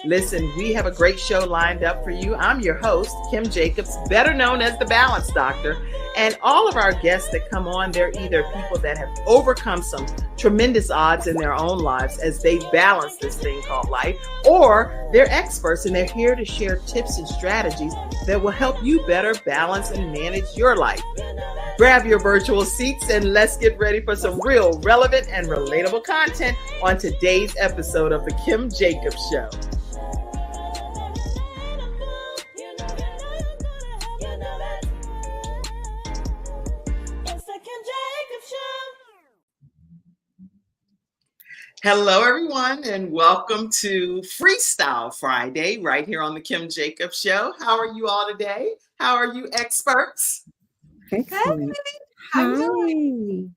Listen, we have a great show lined up for you. I'm your host, Kim Jacobs, better known as the Balance Doctor. And all of our guests that come on, they're either people that have overcome some tremendous odds in their own lives as they balance this thing called life, or they're experts and they're here to share tips and strategies that will help you better balance and manage your life. Grab your virtual seats and let's get ready for some real relevant and relatable content on today's episode of The Kim Jacobs Show. Hello, everyone, and welcome to Freestyle Friday right here on The Kim Jacobs Show. How are you all today? How are you, experts? Excellent. How you doing?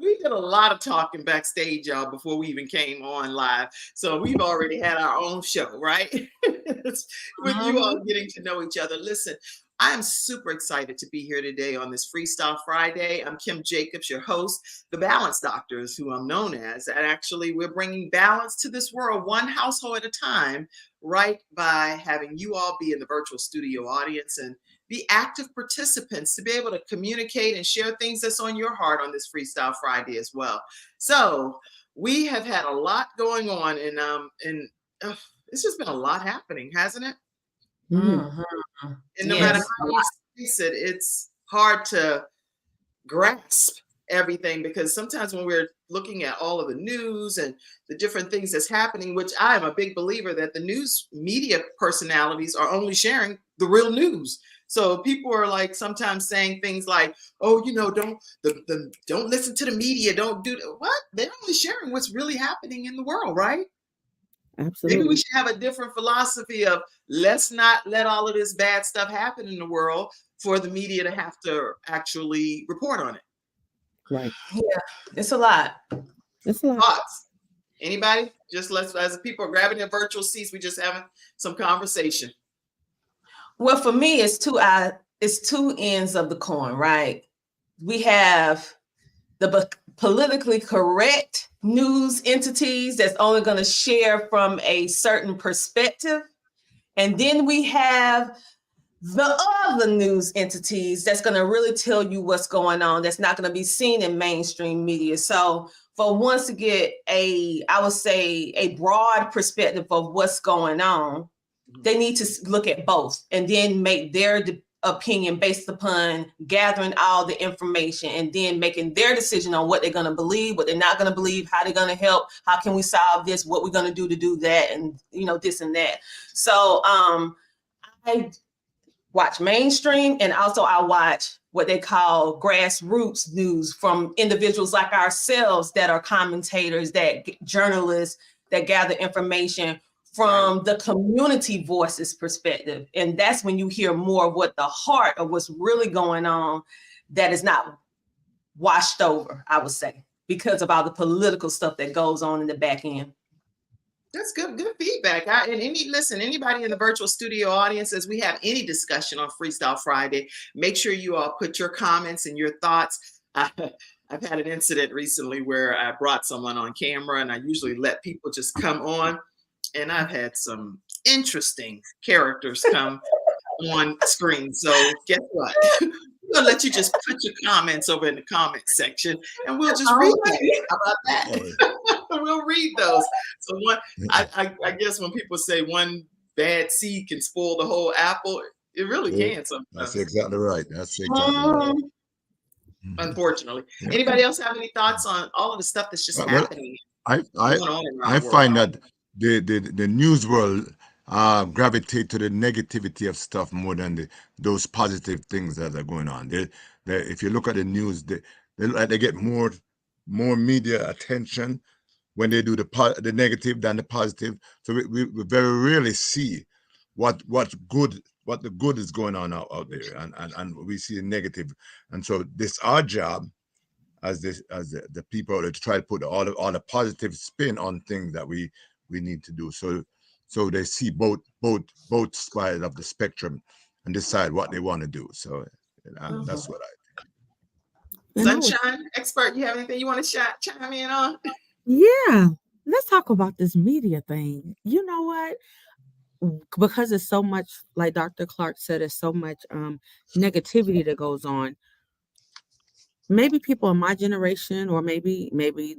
We did a lot of talking backstage, y'all, before we even came on live. So we've already had our own show, right? With you all getting to know each other. Listen, I am super excited to be here today on this Freestyle Friday. I'm Kim Jacobs, your host. The Balance Doctor is who I'm known as. And actually, we're bringing balance to this world, one household at a time, right by having you all be in the virtual studio audience and be active participants to be able to communicate and share things that's on your heart on this Freestyle Friday as well. So we have had a lot going on, and it's just been a lot happening, hasn't it? Mm-hmm. And no matter how you face it, it's hard to grasp everything, because sometimes when we're looking at all of the news and the different things that's happening, which I am a big believer that the news media personalities are only sharing the real news. So people are like sometimes saying things like, "Oh, you know, don't listen to the media. Don't do that." What? They're only sharing what's really happening in the world, right? Absolutely. Maybe we should have a different philosophy of let's not let all of this bad stuff happen in the world for the media to have to actually report on it. Right. Yeah, it's a lot. It's a lot. Thoughts? Anybody? Just let's, as people are grabbing their virtual seats, we just having some conversation. Well, for me, it's two ends of the coin, right? We have the politically correct news entities that's only going to share from a certain perspective. And then we have the other news entities that's going to really tell you what's going on, that's not going to be seen in mainstream media. So for once to get I would say, a broad perspective of what's going on, they need to look at both and then make their opinion based upon gathering all the information and then making their decision on what they're going to believe, what they're not going to believe, how they're going to help, how can we solve this, what we're going to do that, and this and that. So I watch mainstream, and also I watch what they call grassroots news from individuals like ourselves that are commentators, that journalists that gather information from the community voices perspective. And that's when you hear more of what the heart of what's really going on that is not washed over, I would say, because of all the political stuff that goes on in the back end. That's good feedback. Anybody in the virtual studio audience, as we have any discussion on Freestyle Friday, make sure you all put your comments and your thoughts. I've had an incident recently where I brought someone on camera, and I usually let people just come on. And I've had some interesting characters come on screen. So guess what? We're going to let you just put your comments over in the comment section, and we'll just read them. How about that? We'll read those. So I guess when people say one bad seed can spoil the whole apple, it really can sometimes. That's exactly right. Right. Unfortunately. Anybody else have any thoughts on all of the stuff that's just happening? I find that the news world gravitate to the negativity of stuff more than those positive things that are going on. If you look at the news, they get more media attention when they do the negative than the positive. So we very rarely see what the good is going on out there, and we see the negative. And so this our job as the people to try to put all the positive spin on things that we need to do, so they see both sides of the spectrum and decide what they want to do. So that's what I think. Sunshine expert, you have anything you want to chime in on? Yeah, let's talk about this media thing. You know what? Because it's so much, like Dr. Clarke said, it's so much negativity that goes on. Maybe people in my generation, or maybe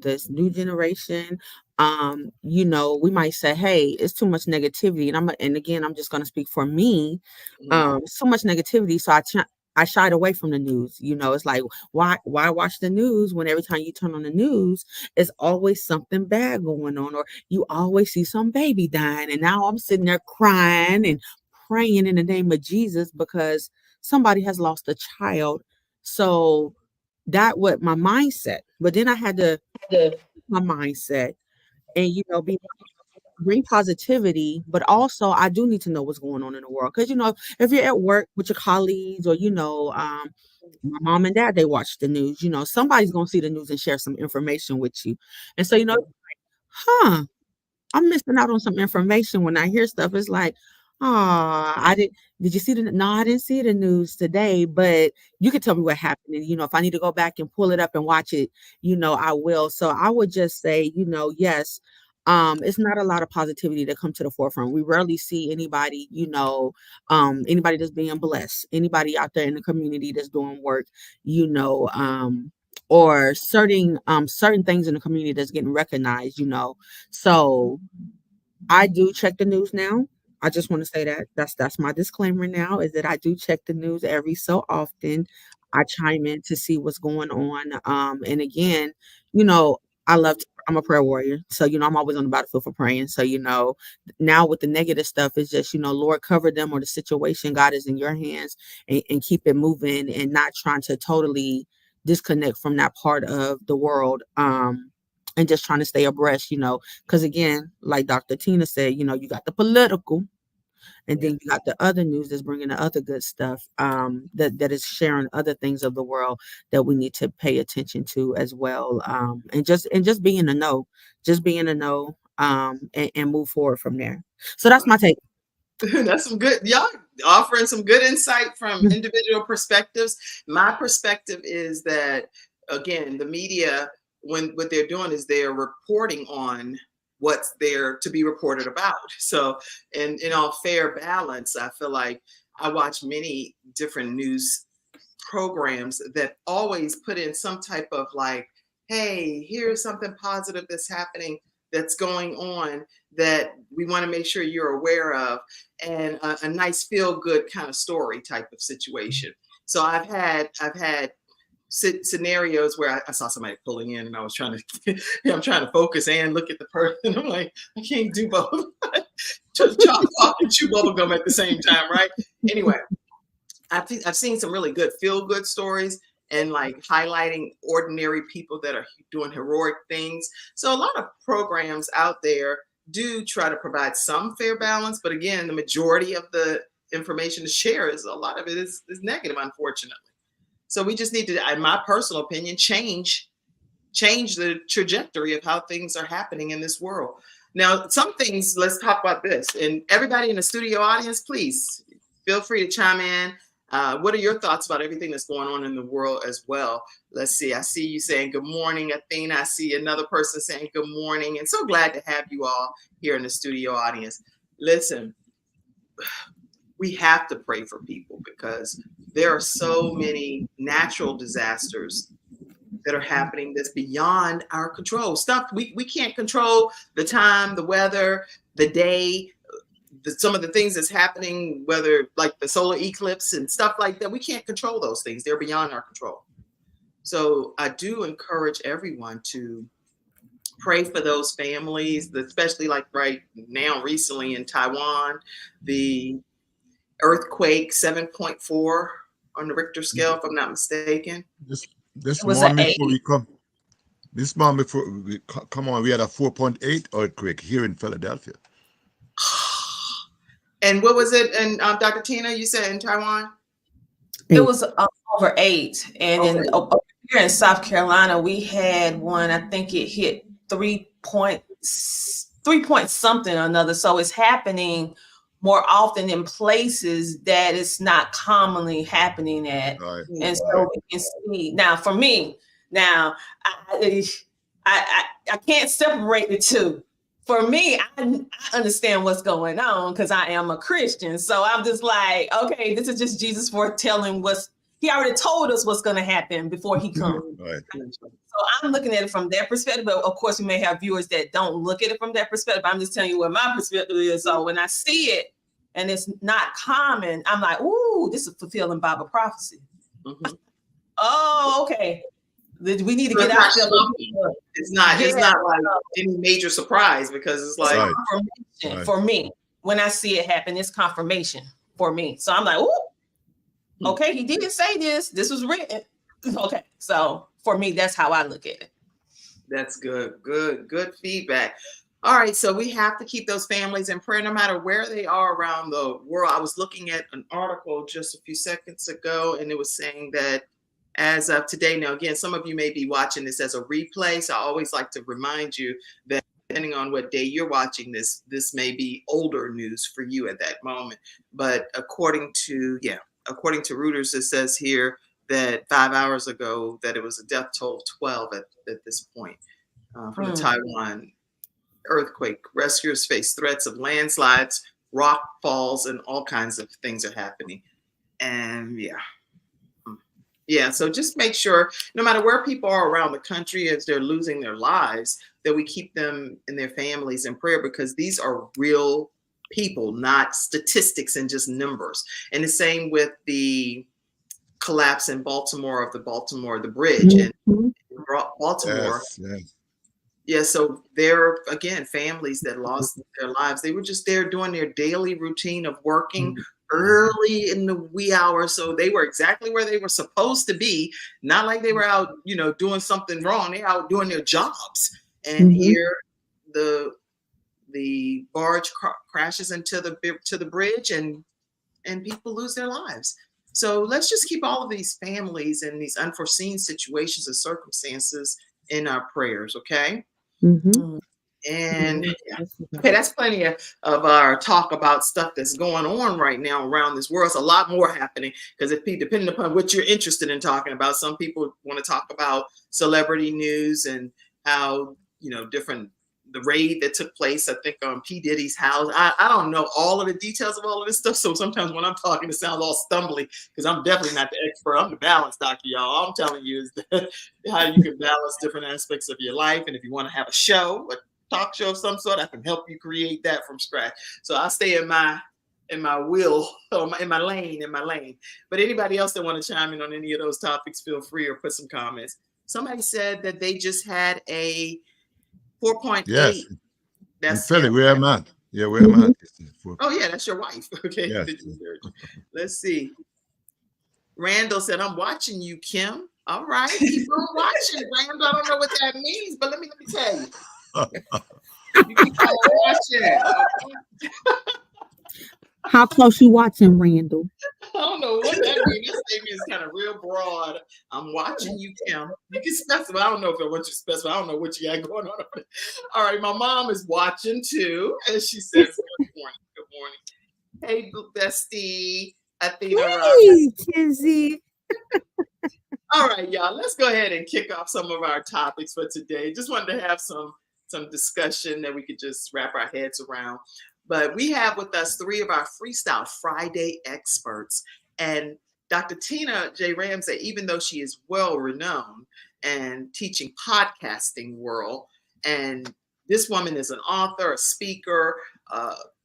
this new generation, you know, we might say, hey, it's too much negativity. And again, I'm just going to speak for me. So much negativity, so I shied away from the news. You know, it's like, why watch the news when every time you turn on the news, it's always something bad going on, or you always see some baby dying. And now I'm sitting there crying and praying in the name of Jesus because somebody has lost a child. So that was my mindset. But then I had to my mindset and, you know, bring positivity, but also I do need to know what's going on in the world. Because, you know, if you're at work with your colleagues, or, you know, my mom and dad, they watch the news, you know, somebody's going to see the news and share some information with you. And so, you know, huh, I'm missing out on some information when I hear stuff. It's like, oh, did you see no, I didn't see the news today, but you could tell me what happened. And, you know, if I need to go back and pull it up and watch it, you know, I will. So I would just say, you know, yes, it's not a lot of positivity that come to the forefront. We rarely see anybody, you know, anybody that's being blessed, anybody out there in the community that's doing work, you know, or certain things in the community that's getting recognized, you know. So I do check the news now. I just want to say that that's my disclaimer now, is that I do check the news every so often. I chime in to see what's going on. And again, you know, I'm a prayer warrior. So, you know, I'm always on the battlefield for praying. So, you know, now with the negative stuff, it's just, you know, Lord, cover them, or the situation, God, is in your hands, and keep it moving, and not trying to totally disconnect from that part of the world. And just trying to stay abreast, you know, because again, like Dr. Tina said, you know, you got the political, and then you got the other news that's bringing the other good stuff, that is sharing other things of the world that we need to pay attention to as well, and just be in the know, and move forward from there. So that's my take. That's some good, y'all offering some good insight from individual perspectives. My perspective is that, again, the media, when what they're doing is they're reporting on what's there to be reported about. So, in all fair balance, I feel like I watch many different news programs that always put in some type of like, hey, here's something positive that's happening, that's going on, that we want to make sure you're aware of, and a nice feel good kind of story type of situation. So I've had scenarios where I saw somebody pulling in, and I was trying to I'm trying to focus and look at the person. I'm like, I can't do both. Just chop off and chew bubble gum at the same time, right? Anyway, I've seen some really good feel good stories, and like highlighting ordinary people that are doing heroic things. So a lot of programs out there do try to provide some fair balance, but again, the majority of the information to share is, a lot of it is negative, unfortunately. So we just need to, in my personal opinion, change the trajectory of how things are happening in this world. Now, some things, let's talk about this. And everybody in the studio audience, please feel free to chime in. What are your thoughts about everything that's going on in the world as well? Let's see. I see you saying good morning, Athena. I see another person saying good morning. And so glad to have you all here in the studio audience. Listen, we have to pray for people, because there are so many natural disasters that are happening that's beyond our control. Stuff we can't control, the time, the weather, the day, some of the things that's happening, whether like the solar eclipse and stuff like that. We can't control those things. They're beyond our control. So I do encourage everyone to pray for those families, especially like right now, recently in Taiwan, the earthquake 7.4 on the Richter scale, if I'm not mistaken. This morning before we come, this morning before we come on, we had a 4.8 earthquake here in Philadelphia. And what was it? And Dr. Tina, you said in Taiwan? It was over 8. And over here in South Carolina, we had one, I think it hit 3 point something or another. So it's happening more often in places that it's not commonly happening at. Right. And so we can see now, for me, now I I can't separate the two. For me, I understand what's going on because I am a Christian. So I'm just like, okay, this is just Jesus foretelling he already told us what's going to happen before he comes. Right. So I'm looking at it from that perspective. But of course, we may have viewers that don't look at it from that perspective. I'm just telling you what my perspective is. So when I see it and it's not common, I'm like, ooh, this is fulfilling Bible prophecy. Mm-hmm. Oh, okay. We need to get out there. It's not like any major surprise because it's like confirmation for me. When I see it happen, it's confirmation for me. So I'm like, ooh, okay, he didn't say this. This was written. Okay. So for me, that's how I look at it. That's good. Good feedback. All right. So we have to keep those families in prayer no matter where they are around the world. I was looking at an article just a few seconds ago, and it was saying that as of today, now again, some of you may be watching this as a replay, so I always like to remind you that depending on what day you're watching this may be older news for you at that moment. But according to Reuters, it says here that 5 hours ago that it was a death toll of 12 at this point from the Taiwan earthquake. Rescuers face threats of landslides, rock falls, and all kinds of things are happening. And yeah, so just make sure, no matter where people are around the country as they're losing their lives, that we keep them and their families in prayer because these are real people, not statistics and just numbers. And the same with the collapse in Baltimore of the bridge in Baltimore. Yes. Yeah, so there again, families that lost their lives, they were just there doing their daily routine of working early in the wee hours. So they were exactly where they were supposed to be. Not like they were out, doing something wrong. They're out doing their jobs. And here the barge crashes into the bridge and people lose their lives. So let's just keep all of these families and these unforeseen situations and circumstances in our prayers, okay? And okay, that's plenty of our talk about stuff that's going on right now around this world. It's a lot more happening because depending upon what you're interested in talking about, some people want to talk about celebrity news and how the raid that took place, I think, on P. Diddy's house. I don't know all of the details of all of this stuff. So sometimes when I'm talking, it sounds all stumbly because I'm definitely not the expert. I'm the balance doctor, y'all. All I'm telling you is that how you can balance different aspects of your life. And if you want to have a show, a talk show of some sort, I can help you create that from scratch. So I'll stay in my wheel, in my lane. But anybody else that want to chime in on any of those topics, feel free or put some comments. Somebody said that they just had a 4.8. Yes. That's Philly, where am I? Yeah, where am I? Oh, yeah, that's your wife. Okay. Yes. Let's see. Randall said, I'm watching you, Kim. All right. Keep on watching, Randall. I don't know what that means, but let me tell you. You keep on watching. How close you watching, Randall? I don't know what that means. This statement is kind of real broad. I'm watching you, Kim. You can specify. I don't know if I want you to specify. I don't know what you got going on. All right, my mom is watching too, and she says, "Good morning, good morning." Hey, bestie, Athena Robertson. Kizzy. All right, y'all. Let's go ahead and kick off some of our topics for today. Just wanted to have some discussion that we could just wrap our heads around. But we have with us 3 of our Freestyle Friday experts. And Dr. Tina J. Ramsay, even though she is well-renowned and teaching podcasting world, and this woman is an author, a speaker,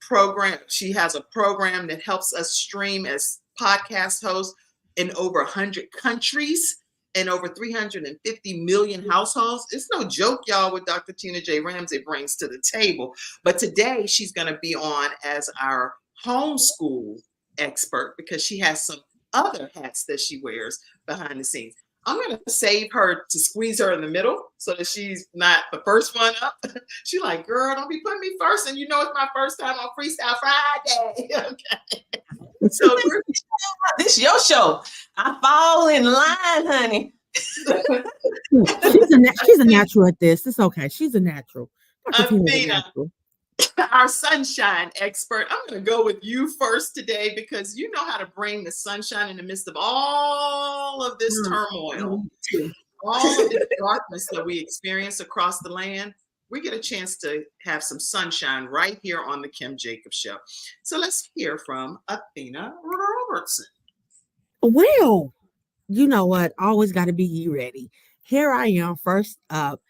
program. She has a program that helps us stream as podcast hosts in over 100 countries and over 350 million households. It's no joke, y'all, what Dr. Tina J. Ramsay brings to the table. But today she's going to be on as our homeschool expert because she has some other hats that she wears behind the scenes. I'm going to save her to squeeze her in the middle so that she's not the first one up. She's like, girl, don't be putting me first. And you know, it's my first time on Freestyle Friday. Okay. So this is your show. I fall in line, honey. She's a natural at this. It's okay. She's a natural. Athena, our sunshine expert. I'm going to go with you first today because you know how to bring the sunshine in the midst of all of this turmoil. all of the darkness that we experience across the land, we get a chance to have some sunshine right here on the Kim Jacobs Show. So let's hear from Athena Robertson. Well, you know what? Always got to be ready. Here I am, first up.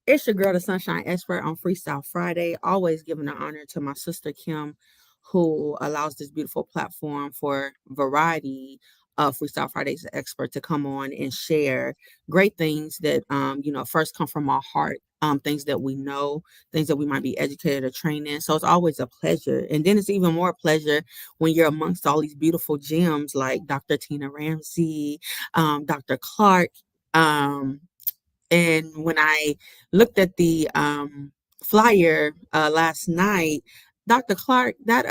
It's your girl, the Sunshine Expert on Freestyle Friday. Always giving the honor to my sister Kim, who allows this beautiful platform for variety of Freestyle Friday's expert to come on and share great things that first come from our heart. Things that we know, things that we might be educated or trained in. So it's always a pleasure. And then it's even more pleasure when you're amongst all these beautiful gems like Dr. Tina Ramsay, Dr. Clarke, and when I looked at the flyer last night, Dr. Clarke, that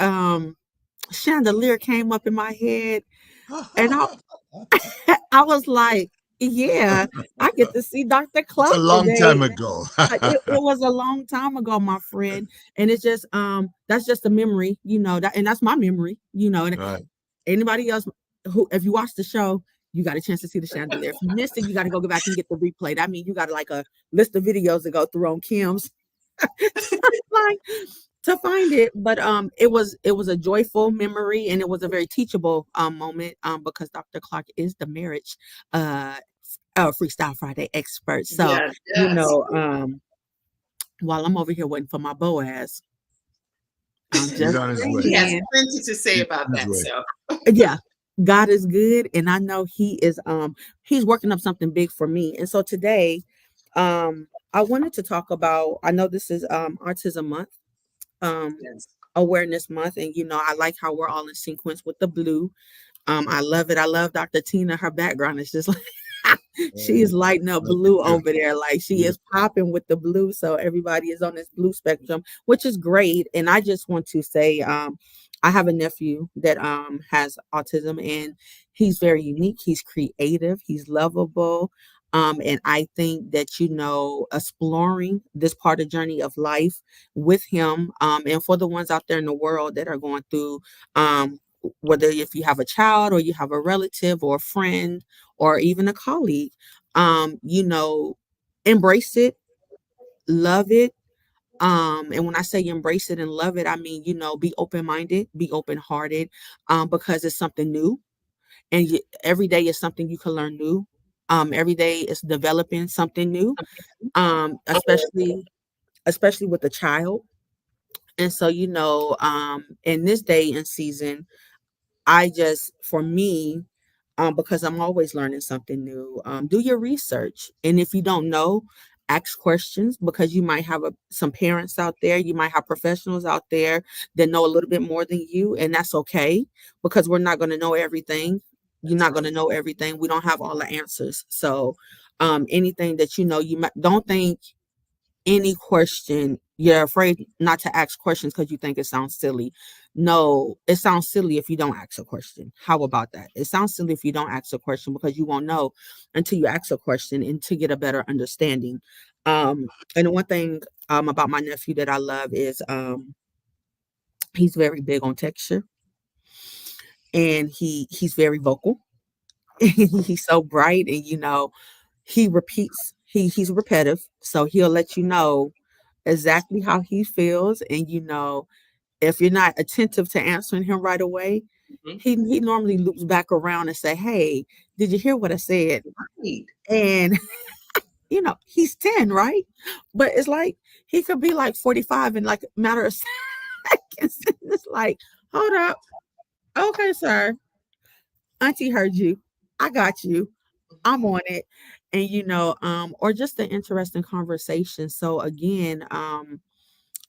chandelier came up in my head, and I was like, yeah, I get to see Dr. Clarke It's a long today. time ago. It was a long time ago, my friend, and it's just that's just a memory, and that's my memory, and Right. anybody else who, if you watch the show, you got a chance to see the chandelier. If you missed it, you got to go back and get the replay. That means you got like a list of videos to go through on Kim's like to find it. But it was a joyful memory, and it was a very teachable moment because Dr. Clarke is the marriage Freestyle Friday expert. So while I'm over here waiting for my Boaz, I'm just he has plenty to say about that. So yeah, God is good, and I know He is He's working up something big for me. And so today, I wanted to talk about. I know this is Autism Month, Awareness Month, and I like how we're all in sequence with the blue. I love it. I love Dr. Tina. Her background is just like she is lighting up blue over there, like she is popping with the blue. So everybody is on this blue spectrum, which is great. And I just want to say, I have a nephew that has autism, and he's very unique. He's creative. He's lovable. And I think that, exploring this part of journey of life with him, and for the ones out there in the world that are going through, whether if you have a child or you have a relative or a friend or even a colleague, embrace it, love it. And when I say embrace it and love it, I mean, be open-minded, be open-hearted, because it's something new. And every day is something you can learn new. Every day is developing something new, especially with a child. And so, in this day and season, for me, because I'm always learning something new, do your research. And if you don't know, ask questions, because you might have some parents out there, you might have professionals out there that know a little bit more than you, and that's okay, because we're not going to know everything. You're not going to know everything. We don't have all the answers. So anything that don't think any question, you're afraid not to ask questions because you think it sounds silly. No, it sounds silly if you don't ask a question. How about that? It sounds silly if you don't ask a question, because you won't know until you ask a question and to get a better understanding. And the one thing about my nephew that I love is he's very big on texture, and he's very vocal. He's so bright, and he repeats. He's repetitive, so he'll let you know exactly how he feels. And if you're not attentive to answering him right away, he normally loops back around and say, "Hey, did you hear what I said?" And he's 10, right? But it's like he could be like 45 in like a matter of seconds. It's like, hold up, okay, sir, Auntie heard you, I got you, I'm on it. And or just an interesting conversation. So again,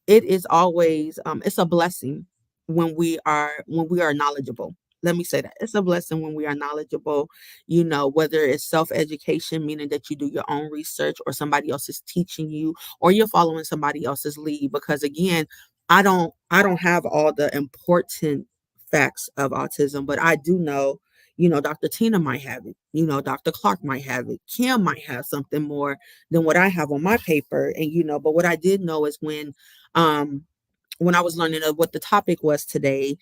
it is always it's a blessing when we are knowledgeable. Let me say that it's a blessing when we are knowledgeable, whether it's self-education, meaning that you do your own research, or somebody else is teaching you, or you're following somebody else's lead. Because again, I don't have all the important facts of autism, but I do know, Dr. Tina might have it, Dr. Clarke might have it, Kim might have something more than what I have on my paper. And but what I did know is when I was learning of what the topic was today,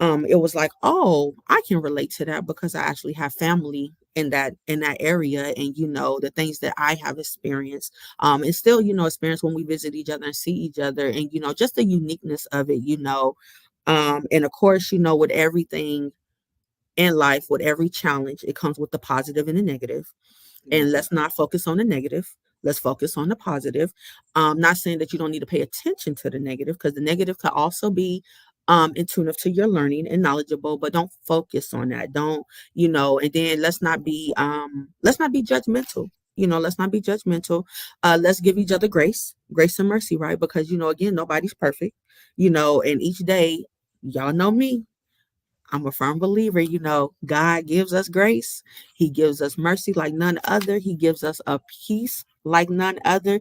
it was like, oh, I can relate to that, because I actually have family in that area, and the things that I have experienced, and still experience when we visit each other and see each other, and just the uniqueness of it, and of course, with everything in life, with every challenge, it comes with the positive and the negative. And let's not focus on the negative. Let's focus on the positive. Not saying that you don't need to pay attention to the negative, because the negative could also be in tune to your learning and knowledgeable, but don't focus on that. Don't, and then let's not be judgmental. Let's not be judgmental. Let's give each other grace and mercy, right? Because, again, nobody's perfect, and each day, y'all know me, I'm a firm believer, God gives us grace. He gives us mercy like none other. He gives us a peace like none other.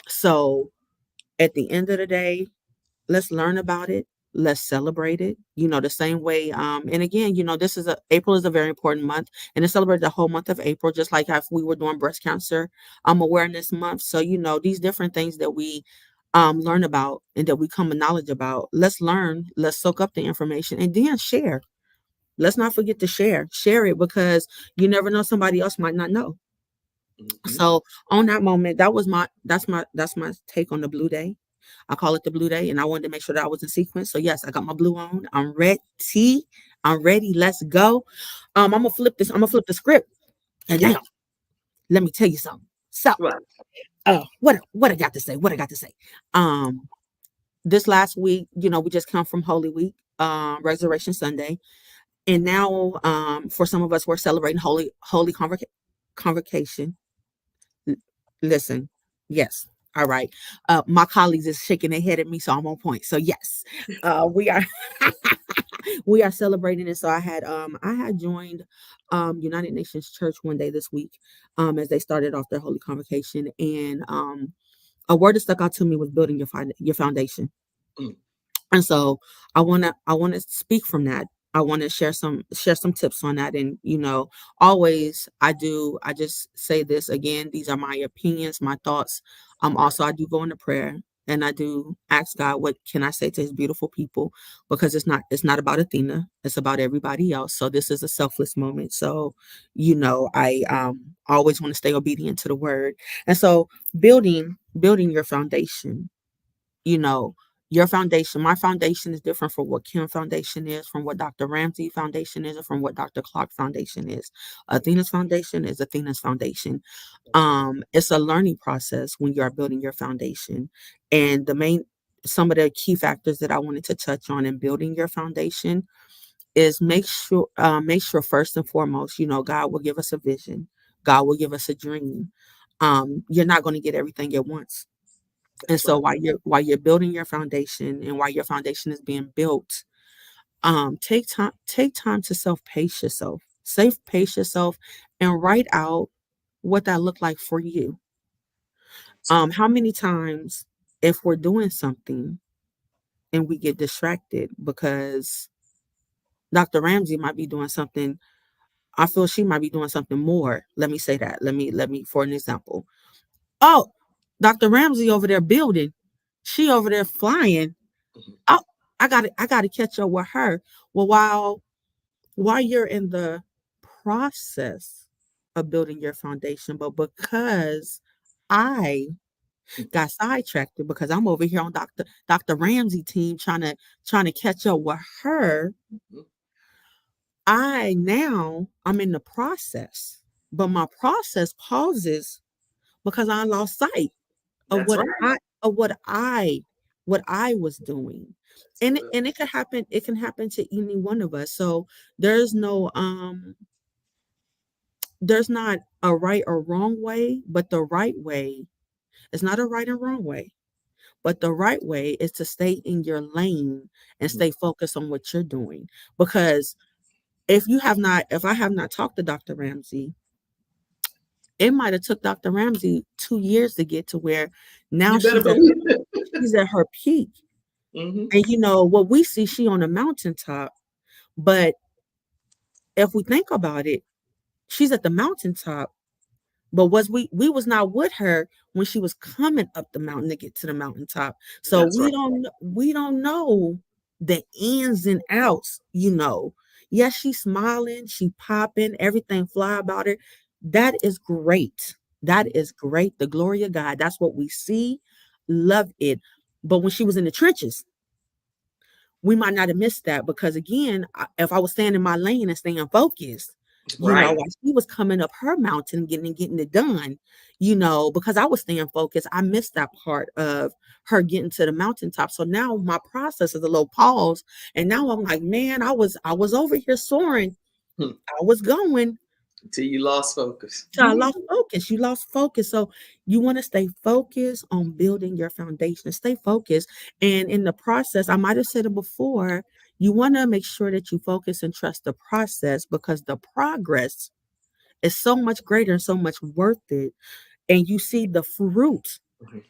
So at the end of the day, let's learn about it. Let's celebrate it, the same way. And again, April is a very important month, and it celebrates the whole month of April, just like if we were doing breast cancer awareness month. So, these different things that we learn about and that we come to knowledge about. Let's learn, let's soak up the information, and then share. Let's not forget to share it, because you never know, somebody else might not know. So on that moment, that's my take on the blue day. I call it the blue day, and I wanted to make sure that I was in sequence. So yes, I got my blue on. I'm ready. Let's go. I'm gonna flip the script, and now let me tell you something. So what I got to say? This last week, we just come from Holy Week, Resurrection Sunday, and now for some of us, we're celebrating Holy Convocation. Listen, yes, all right. My colleagues is shaking their head at me, so I'm on point. So yes, we are we are celebrating it. So I had joined United Nations Church one day this week, as they started off their Holy Convocation, and a word that stuck out to me was building your foundation. And so I want to speak from that. I want to share some tips on that. And, always I just say this again, these are my opinions, my thoughts. Also, I do go into prayer, and I do ask God, what can I say to his beautiful people? Because it's not about Athena. It's about everybody else. So this is a selfless moment. So, I always want to stay obedient to the word. And so building your foundation, your foundation, my foundation is different from what Kim foundation is, from what Dr. Ramsay foundation is, and from what Dr. Clarke foundation is. Athena's foundation is Athena's foundation. It's a learning process when you are building your foundation. And some of the key factors that I wanted to touch on in building your foundation is make sure first and foremost, God will give us a vision. God will give us a dream. You're not going to get everything at once. And so while you're building your foundation, and while your foundation is being built, take time to pace yourself, and write out what that looked like for you. How many times, if we're doing something and we get distracted because Dr. Ramsay might be doing something, I feel she might be doing something more. Let me say that. Let me for an example. Oh, Dr. Ramsay over there building. She over there flying. Oh, I gotta catch up with her. Well, while you're in the process of building your foundation, but because I got sidetracked because I'm over here on Dr. Ramsay team trying to catch up with her, I'm in the process, but my process pauses because I lost sight of what I was doing. And it can happen to any one of us. So there's not a right or wrong way, but the right way is not a right and wrong way. But the right way is to stay in your lane and stay focused on what you're doing. Because if I have not talked to Dr. Ramsay, it might have took Dr. Ramsay 2 years to get to where now she's at her peak. And what we see, she on a mountaintop, but if we think about it, she's at the mountaintop, but we was not with her when she was coming up the mountain to get to the mountaintop. So we don't know the ins and outs, Yes, she's smiling, she popping, everything fly about her. That is great. That is great. The glory of God. That's what we see. Love it. But when she was in the trenches, we might not have missed that because again, if I was staying in my lane and staying focused, Right. while she was coming up her mountain, getting it done, because I was staying focused, I missed that part of her getting to the mountaintop. So now my process is a little pause, and now I'm like, man, I was over here soaring, Hmm. I was going. Until you lost focus. So I lost focus. You lost focus. So you want to stay focused on building your foundation. Stay focused. And in the process, I might have said it before, you want to make sure that you focus and trust the process because the progress is so much greater and so much worth it. And you see Mhm.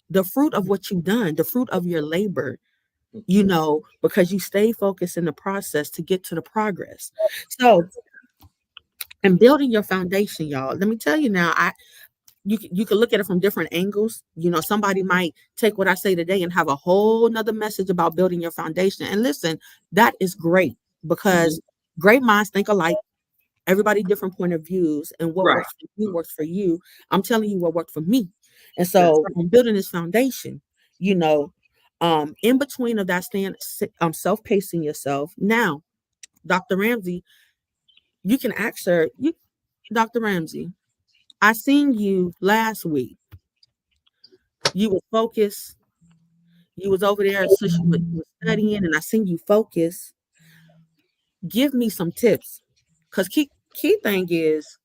the fruit of what you've done, the fruit of your labor, Mhm. because you stay focused in the process to get to the progress. So, and building your foundation, y'all, let me tell you now, you can look at it from different angles. Somebody might take what I say today and have a whole nother message about building your foundation. And listen, that is great because great minds think alike. Everybody different point of views, and what Right. works for you works for you. I'm telling you what worked for me. And That's so I'm building this foundation, you know, in between of that self-pacing yourself. Now, Dr. Ramsay, you can ask her, Dr. Ramsay, I seen you last week. You were focused. You was over there, so you was studying, and I seen you focus. Give me some tips, cause key thing is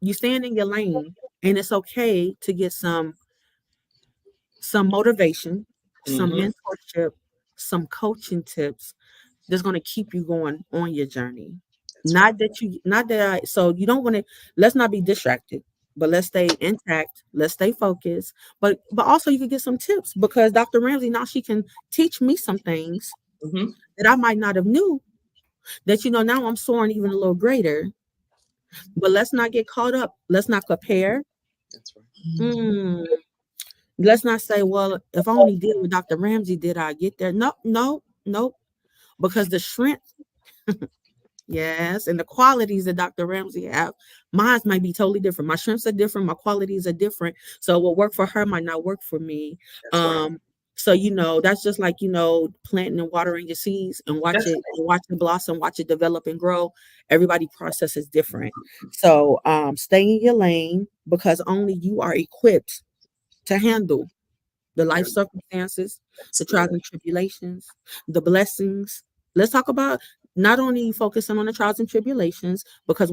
you stand in your lane, and it's okay to get some motivation, some Mhm. mentorship, some coaching tips that's going to keep you going on your journey. That's right. So you don't want to, let's not be distracted, but let's stay intact. Let's stay focused. But also you can get some tips because Dr. Ramsay, now she can teach me some things Mhm. that I might not have knew that, now I'm soaring even a little greater, but let's not get caught up. Let's not compare. That's right. Mm, let's not say, well, if I only did what Dr. Ramsay did, I get there. No, no, no, because the strength, yes, and the qualities that Dr. Ramsay have, mine might be totally different. My strengths are different, my qualities are different. So what worked for her might not work for me. That's right. So that's just like planting and watering your seeds and That's watch it blossom, watch it develop and grow. Everybody process is different. So stay in your lane because only you are equipped to handle the life right. circumstances, That's the trials good. and tribulations, the blessings. Let's talk about not only focusing on the trials and tribulations, because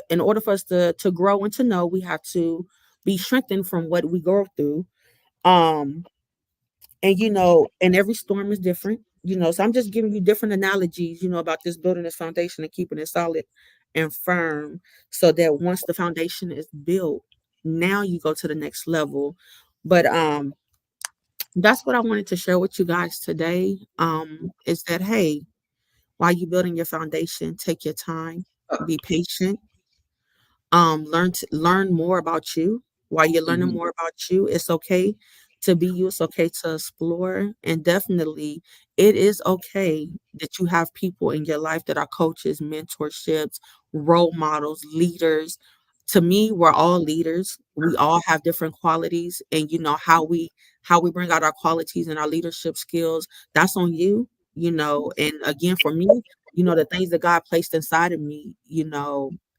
in order for us to grow and to know, we have to be strengthened from what we go through. Um, and every storm is different, so I'm just giving you different analogies, about this building this foundation and keeping it solid and firm so that once the foundation is built, now you go to the next level. But that's what I wanted to share with you guys today. Is that hey, while you're building your foundation, take your time, be patient, learn more about you. While you're learning Mhm. more about you, it's okay to be you, it's okay to explore, and definitely it is okay that you have people in your life that are coaches, mentorships, role models, leaders. To me, we're all leaders. We all have different qualities, and how we bring out our qualities and our leadership skills, that's on you. And again, for me, the things that God placed inside of me,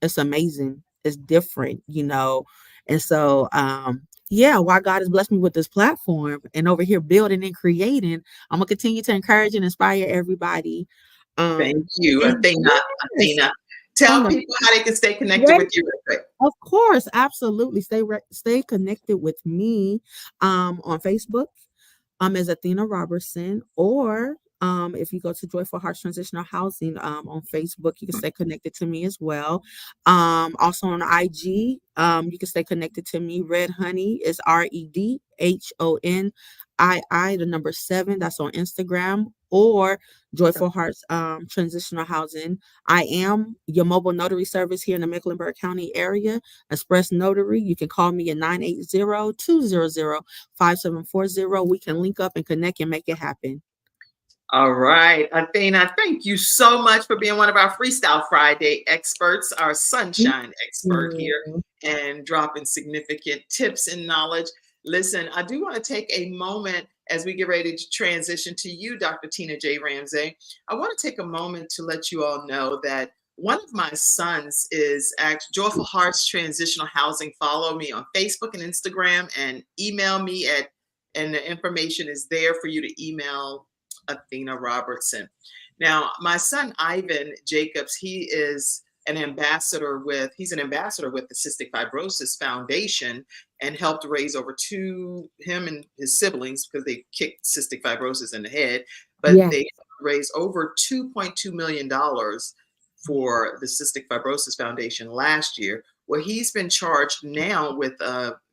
it's amazing. It's different, And so, yeah, while God has blessed me with this platform and over here building and creating, I'm gonna continue to encourage and inspire everybody. Thank you, And Athena. yes, Athena, on tell the people how they can stay connected right, with you real quick. of course, absolutely. Stay connected with me on Facebook as Athena Robertson, or if you go to Joyful Hearts Transitional Housing on Facebook, you can stay connected to me as well. Also on IG, you can stay connected to me. Red Honey is REDHONII, the number 7. That's on Instagram, or Joyful Hearts Transitional Housing. I am your mobile notary service here in the Mecklenburg County area. Express Notary. You can call me at 980-200-5740. We can link up and connect and make it happen. All right, Athena, thank you so much for being one of our Freestyle Friday experts, our sunshine expert here, and dropping significant tips and knowledge. Listen, I do want to take a moment as we get ready to transition to you, Dr. Tina J. Ramsay. I want to take a moment to let you all know that one of my sons is at Joyful Hearts Transitional Housing. Follow me on Facebook and Instagram and email me and the information is there for you to email Athena Robertson. Now, my son Ivan Jacobs, he's an ambassador with the Cystic Fibrosis Foundation and helped raise him and his siblings, because they kicked cystic fibrosis in the head, but they raised over $2.2 million for the Cystic Fibrosis Foundation last year. Well, he's been charged now with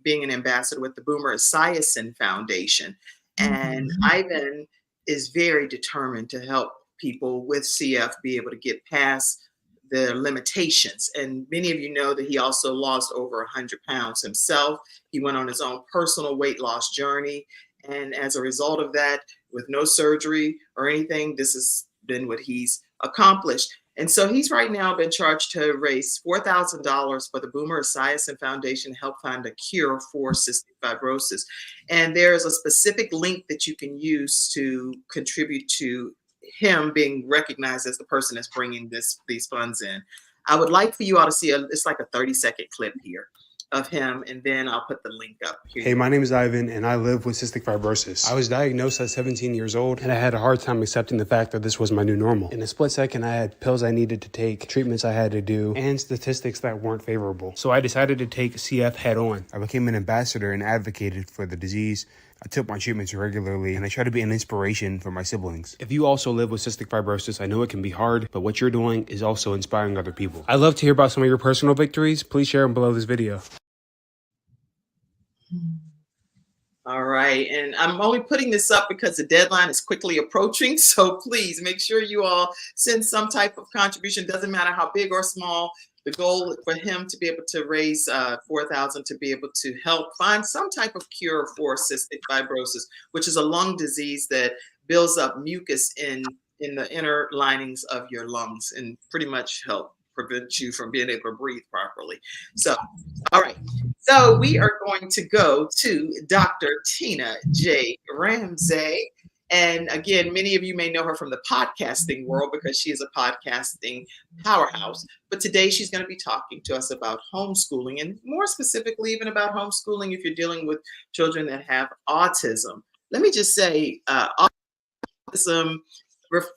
being an ambassador with the Boomer Esiason Foundation. And Ivan is very determined to help people with CF be able to get past the limitations. And many of you know that he also lost over 100 pounds himself. He went on his own personal weight loss journey. And as a result of that, with no surgery or anything, this has been what he's accomplished. And so he's right now been charged to raise $4,000 for the Boomer Esiason Foundation to help find a cure for cystic fibrosis. And there's a specific link that you can use to contribute to him being recognized as the person that's bringing these funds in. I would like for you all to see it's like a 30-second clip here of him, and then I'll put the link up here. Hey, my name is Ivan, and I live with cystic fibrosis. I was diagnosed at 17 years old, and I had a hard time accepting the fact that this was my new normal. In a split second, I had pills I needed to take, treatments I had to do, and statistics that weren't favorable. So I decided to take CF head on. I became an ambassador and advocated for the disease. I took my treatments regularly, and I try to be an inspiration for my siblings. If you also live with cystic fibrosis, I know it can be hard, but what you're doing is also inspiring other people. I'd love to hear about some of your personal victories. Please share them below this video. All right, and I'm only putting this up because the deadline is quickly approaching, so please make sure you all send some type of contribution. Doesn't matter how big or small. The goal for him to be able to raise $4,000 to be able to help find some type of cure for cystic fibrosis, which is a lung disease that builds up mucus in the inner linings of your lungs and pretty much help prevent you from being able to breathe properly. So, all right. So we are going to go to Dr. Tina J. Ramsay. And again, many of you may know her from the podcasting world because she is a podcasting powerhouse. But today she's going to be talking to us about homeschooling, and more specifically, even about homeschooling if you're dealing with children that have autism. Let me just say, autism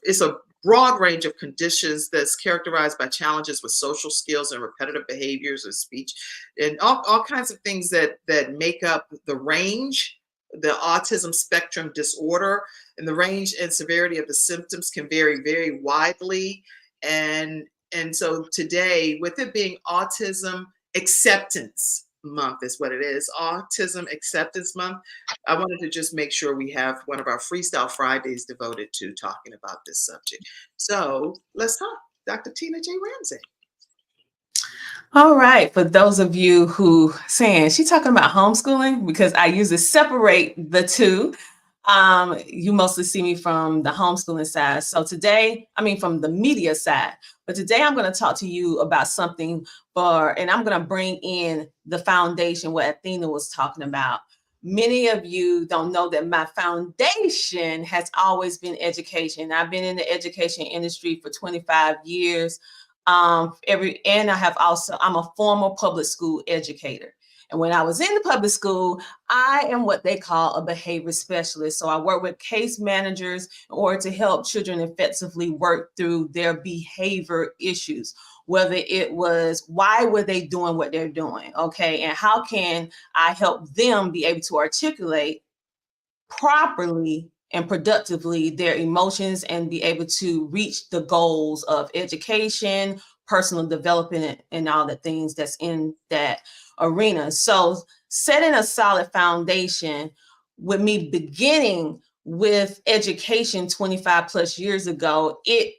is a broad range of conditions that's characterized by challenges with social skills and repetitive behaviors of speech and all kinds of things that make up the range, the autism spectrum disorder, and the range and severity of the symptoms can vary very widely. And so today, with it being Autism Acceptance Month is what it is, Autism Acceptance Month, I wanted to just make sure we have one of our Freestyle Fridays devoted to talking about this subject. So let's talk. Dr. Tina J. Ramsay. All right. For those of you who saying she's talking about homeschooling, because I usually separate the two. You mostly see me from the homeschooling side. So today, from the media side. But today I'm going to talk to you about something and I'm going to bring in the foundation, what Athena was talking about. Many of you don't know that my foundation has always been education. I've been in the education industry for 25 years. I'm a former public school educator. And when I was in the public school, I am what they call a behavior specialist. So I work with case managers in order to help children effectively work through their behavior issues, whether it was, why were they doing what they're doing? Okay. And how can I help them be able to articulate properly and productively their emotions and be able to reach the goals of education, personal development, and all the things that's in that arena. So setting a solid foundation with me beginning with education 25 plus years ago, it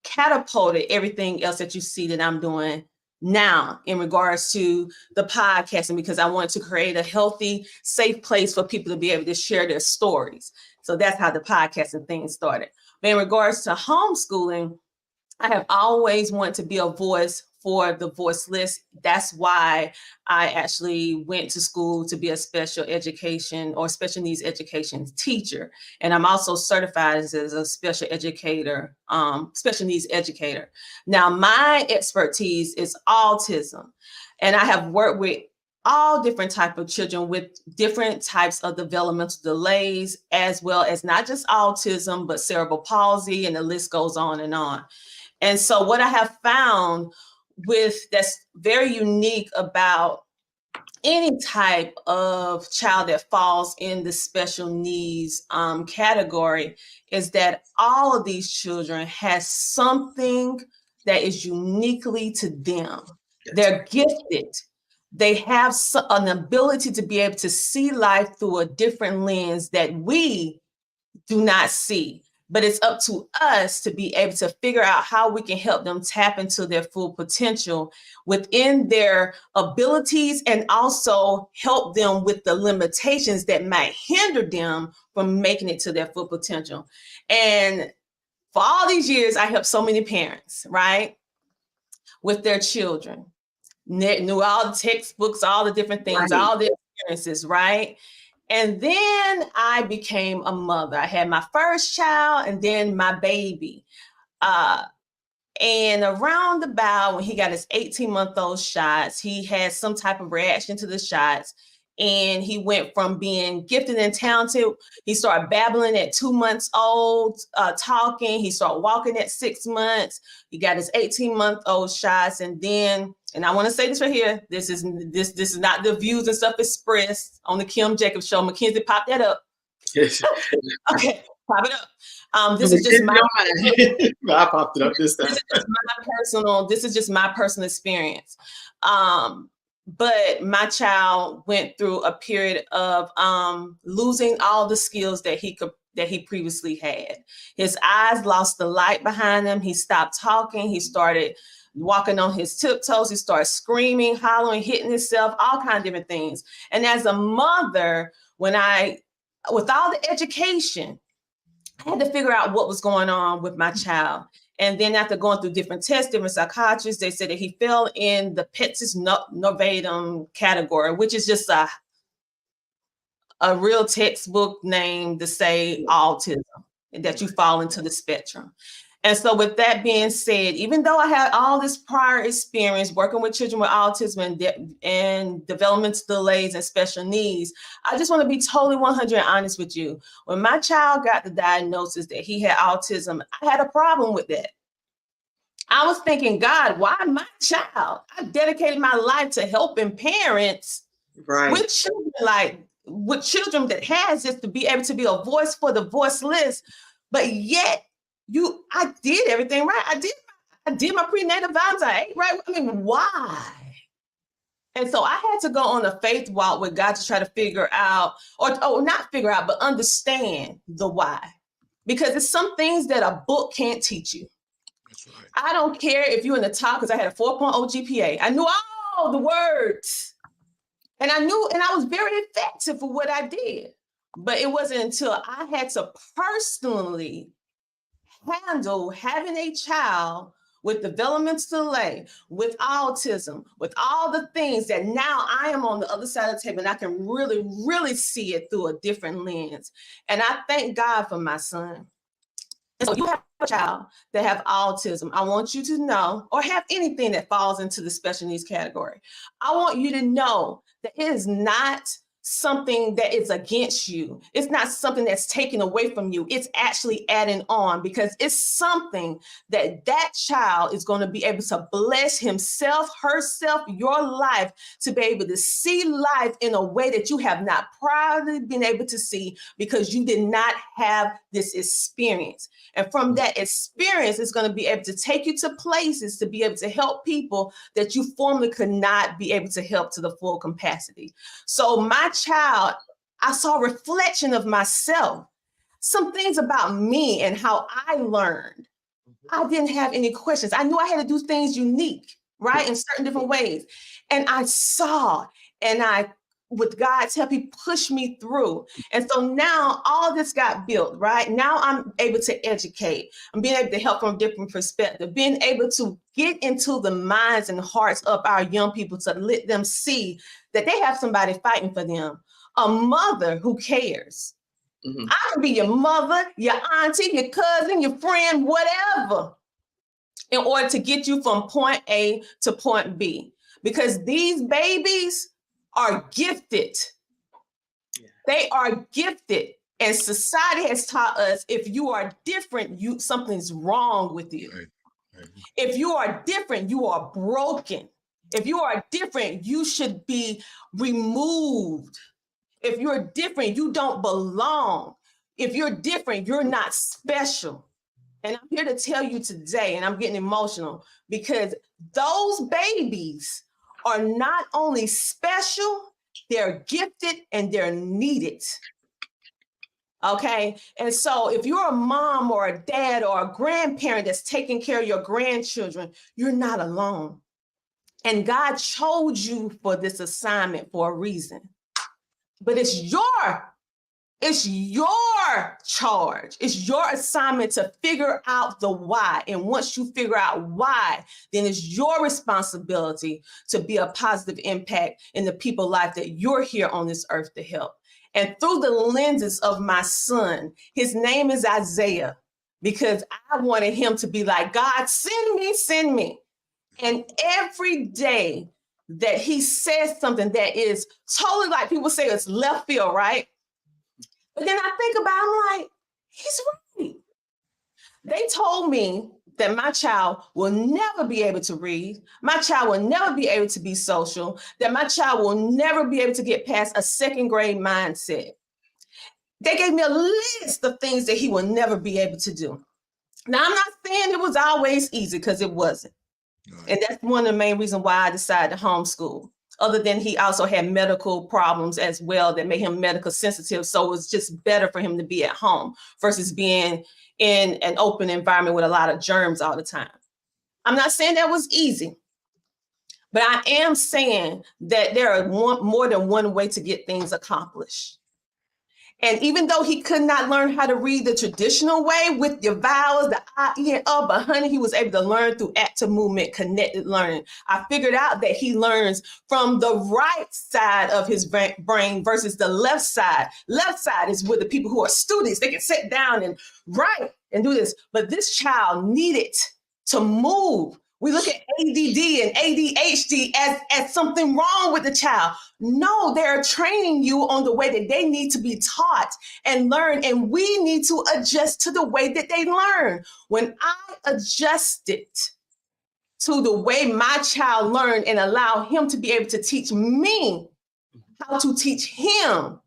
catapulted everything else that you see that I'm doing now in regards to the podcasting, because I wanted to create a healthy, safe place for people to be able to share their stories. So that's how the podcasting thing started. But in regards to homeschooling, I have always wanted to be a voice for the voiceless. That's why I actually went to school to be a special education or special needs education teacher. And I'm also certified as a special educator, special needs educator. Now, my expertise is autism, and I have worked with all different types of children with different types of developmental delays, as well as not just autism, but cerebral palsy, and the list goes on and on. And so what I have found that's very unique about any type of child that falls in the special needs category is that all of these children has something that is uniquely to them. They're gifted. They have an ability to be able to see life through a different lens that we do not see. But it's up to us to be able to figure out how we can help them tap into their full potential within their abilities, and also help them with the limitations that might hinder them from making it to their full potential. And for all these years, I helped so many parents, right, with their children. Knew all the textbooks, all the different things, all the experiences, right? And then I became a mother. I had my first child and then my baby. And around about when he got his 18-month-old shots, he had some type of reaction to the shots. And he went from being gifted and talented. He started babbling at 2 months old, talking. He started walking at 6 months. He got his 18-month-old shots. And then, and I want to say this right here, this is not the views and stuff expressed on the Kim Jacobs show. Mackenzie, pop that up. Okay, pop it up. This is just my I popped it up this time. This is just my personal experience. But my child went through a period of losing all the skills that he previously had. His eyes lost the light behind him. He stopped talking. He started walking on his tiptoes. He started screaming, hollering, hitting himself, all kinds of different things. And as a mother, with all the education, I had to figure out what was going on with my child. And then after going through different tests, different psychiatrists, they said that he fell in the Pettis novatum category, which is just a real textbook name to say autism, that you fall into the spectrum. And so with that being said, even though I had all this prior experience working with children with autism and developmental delays and special needs, I just want to be totally 100 honest with you. When my child got the diagnosis that he had autism, I had a problem with that. I was thinking, God, why my child? I dedicated my life to helping parents with children that has this, to be able to be a voice for the voiceless, but yet I did everything right. I did my prenatal vows, right? I mean, why? And so I had to go on a faith walk with God to try to figure out, or not figure out, but understand the why. Because it's some things that a book can't teach you. That's right. I don't care if you're in the top, because I had a 4.0 GPA. I knew all the words. And I was very effective for what I did. But it wasn't until I had to personally handle having a child with developmental delay, with autism, with all the things, that now I am on the other side of the table and I can really, really see it through a different lens. And I thank God for my son. And so you have a child that have autism. I want you to know, or have anything that falls into the special needs category. I want you to know that it is not something that is against you. It's not something that's taken away from you. It's actually adding on, because it's something that child is going to be able to bless himself, herself, your life, to be able to see life in a way that you have not priorly been able to see, because you did not have this experience. And from that experience, it's going to be able to take you to places to be able to help people that you formerly could not be able to help to the full capacity. So my child, I saw a reflection of myself, some things about me and how I learned. I didn't have any questions. I knew I had to do things unique, right, in certain different ways. And I saw, and I with God's help, he pushed me through. And so now all this got built, right? Now I'm able to educate. I'm being able to help from a different perspective, being able to get into the minds and hearts of our young people to let them see that they have somebody fighting for them, a mother who cares. I can be your mother, your auntie, your cousin, your friend, whatever, in order to get you from point A to point B. Because these babies are gifted. Yeah. They are gifted. And society has taught us if you are different, something's wrong with you. Right. If you are different, you are broken. If you are different, you should be removed. If you're different, you don't belong. If you're different, you're not special. And I'm here to tell you today, and I'm getting emotional, because those babies are not only special, they're gifted and they're needed. Okay. And so if you're a mom or a dad or a grandparent that's taking care of your grandchildren, you're not alone. And God chose you for this assignment for a reason. But it's your charge. It's your assignment to figure out the why. And once you figure out why, then it's your responsibility to be a positive impact in the people's life that you're here on this earth to help. And through the lenses of my son, his name is Isaiah, because I wanted him to be like, God, send me, send me. And every day that he says something that is totally, like people say, it's left field, right? But then I think about it, I'm like, he's right. They told me that my child will never be able to read, my child will never be able to be social, that my child will never be able to get past a second grade mindset. They gave me a list of things that he will never be able to do. Now, I'm not saying it was always easy, because it wasn't. And that's one of the main reasons why I decided to homeschool. Other than he also had medical problems as well that made him medical sensitive. So it was just better for him to be at home versus being in an open environment with a lot of germs all the time. I'm not saying that was easy, but I am saying that there are more than one way to get things accomplished. And even though he could not learn how to read the traditional way with your vowels, the I, E, and but honey, he was able to learn through active movement, connected learning. I figured out that he learns from the right side of his brain versus the left side. Left side is with the people who are students. They can sit down and write and do this. But this child needed to move. We look at ADD and ADHD as something wrong with the child. No, they're training you on the way that they need to be taught and learn, and we need to adjust to the way that they learn. When I adjusted to the way my child learned and allow him to be able to teach me how to teach him,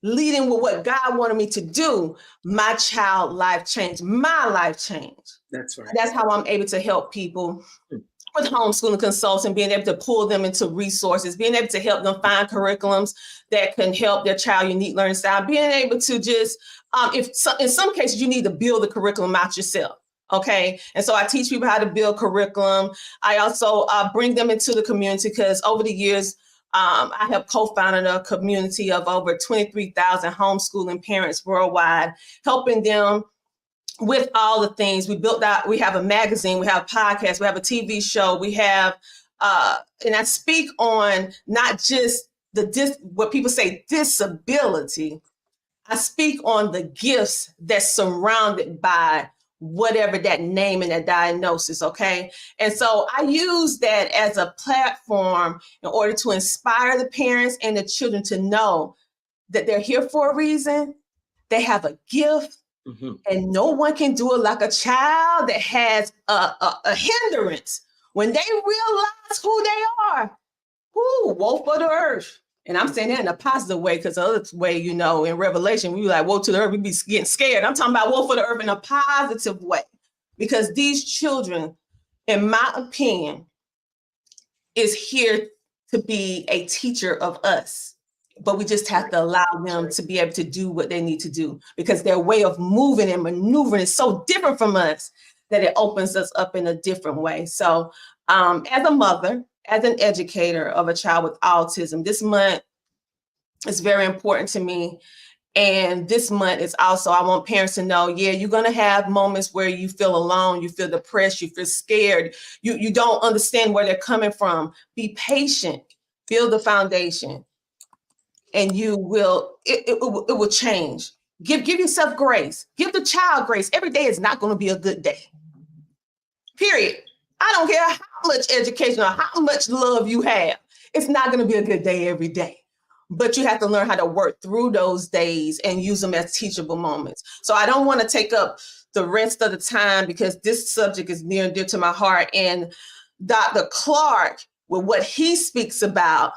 leading with what God wanted me to do, my child life changed, my life changed. That's right. That's how I'm able to help people with homeschooling consulting, being able to pull them into resources, being able to help them find curriculums that can help their child unique learning style, being able to just, in some cases, you need to build the curriculum out yourself. Okay. And so I teach people how to build curriculum. I also bring them into the community because over the years, I have co-founded a community of over 23,000 homeschooling parents worldwide, helping them with all the things. We built out, we have a magazine, we have a podcast, we have a TV show, we have, and I speak on not just what people say disability, I speak on the gifts that's surrounded by whatever that name and that diagnosis, okay? And so I use that as a platform in order to inspire the parents and the children to know that they're here for a reason, they have a gift, and no one can do it like a child that has a hindrance. When they realize who they are, woe for the earth. And I'm saying that in a positive way, because the other way, you know, in Revelation, we like, woe to the earth, we be getting scared. I'm talking about woe for the earth in a positive way, because these children, in my opinion, is here to be a teacher of us. But we just have to allow them to be able to do what they need to do, because their way of moving and maneuvering is so different from us that it opens us up in a different way. So as a mother, as an educator of a child with autism, this month It's very important to me. And this month is also, I want parents to know, yeah, you're going to have moments where you feel alone, you feel depressed, you feel scared, you don't understand where they're coming from. Be patient, build the foundation, and it will change. Give yourself grace. Give the child grace. Every day is not going to be a good day. Period. I don't care how much education or how much love you have. It's not going to be a good day every day. But you have to learn how to work through those days and use them as teachable moments. So I don't want to take up the rest of the time because this subject is near and dear to my heart. And Dr. Clarke, with what he speaks about,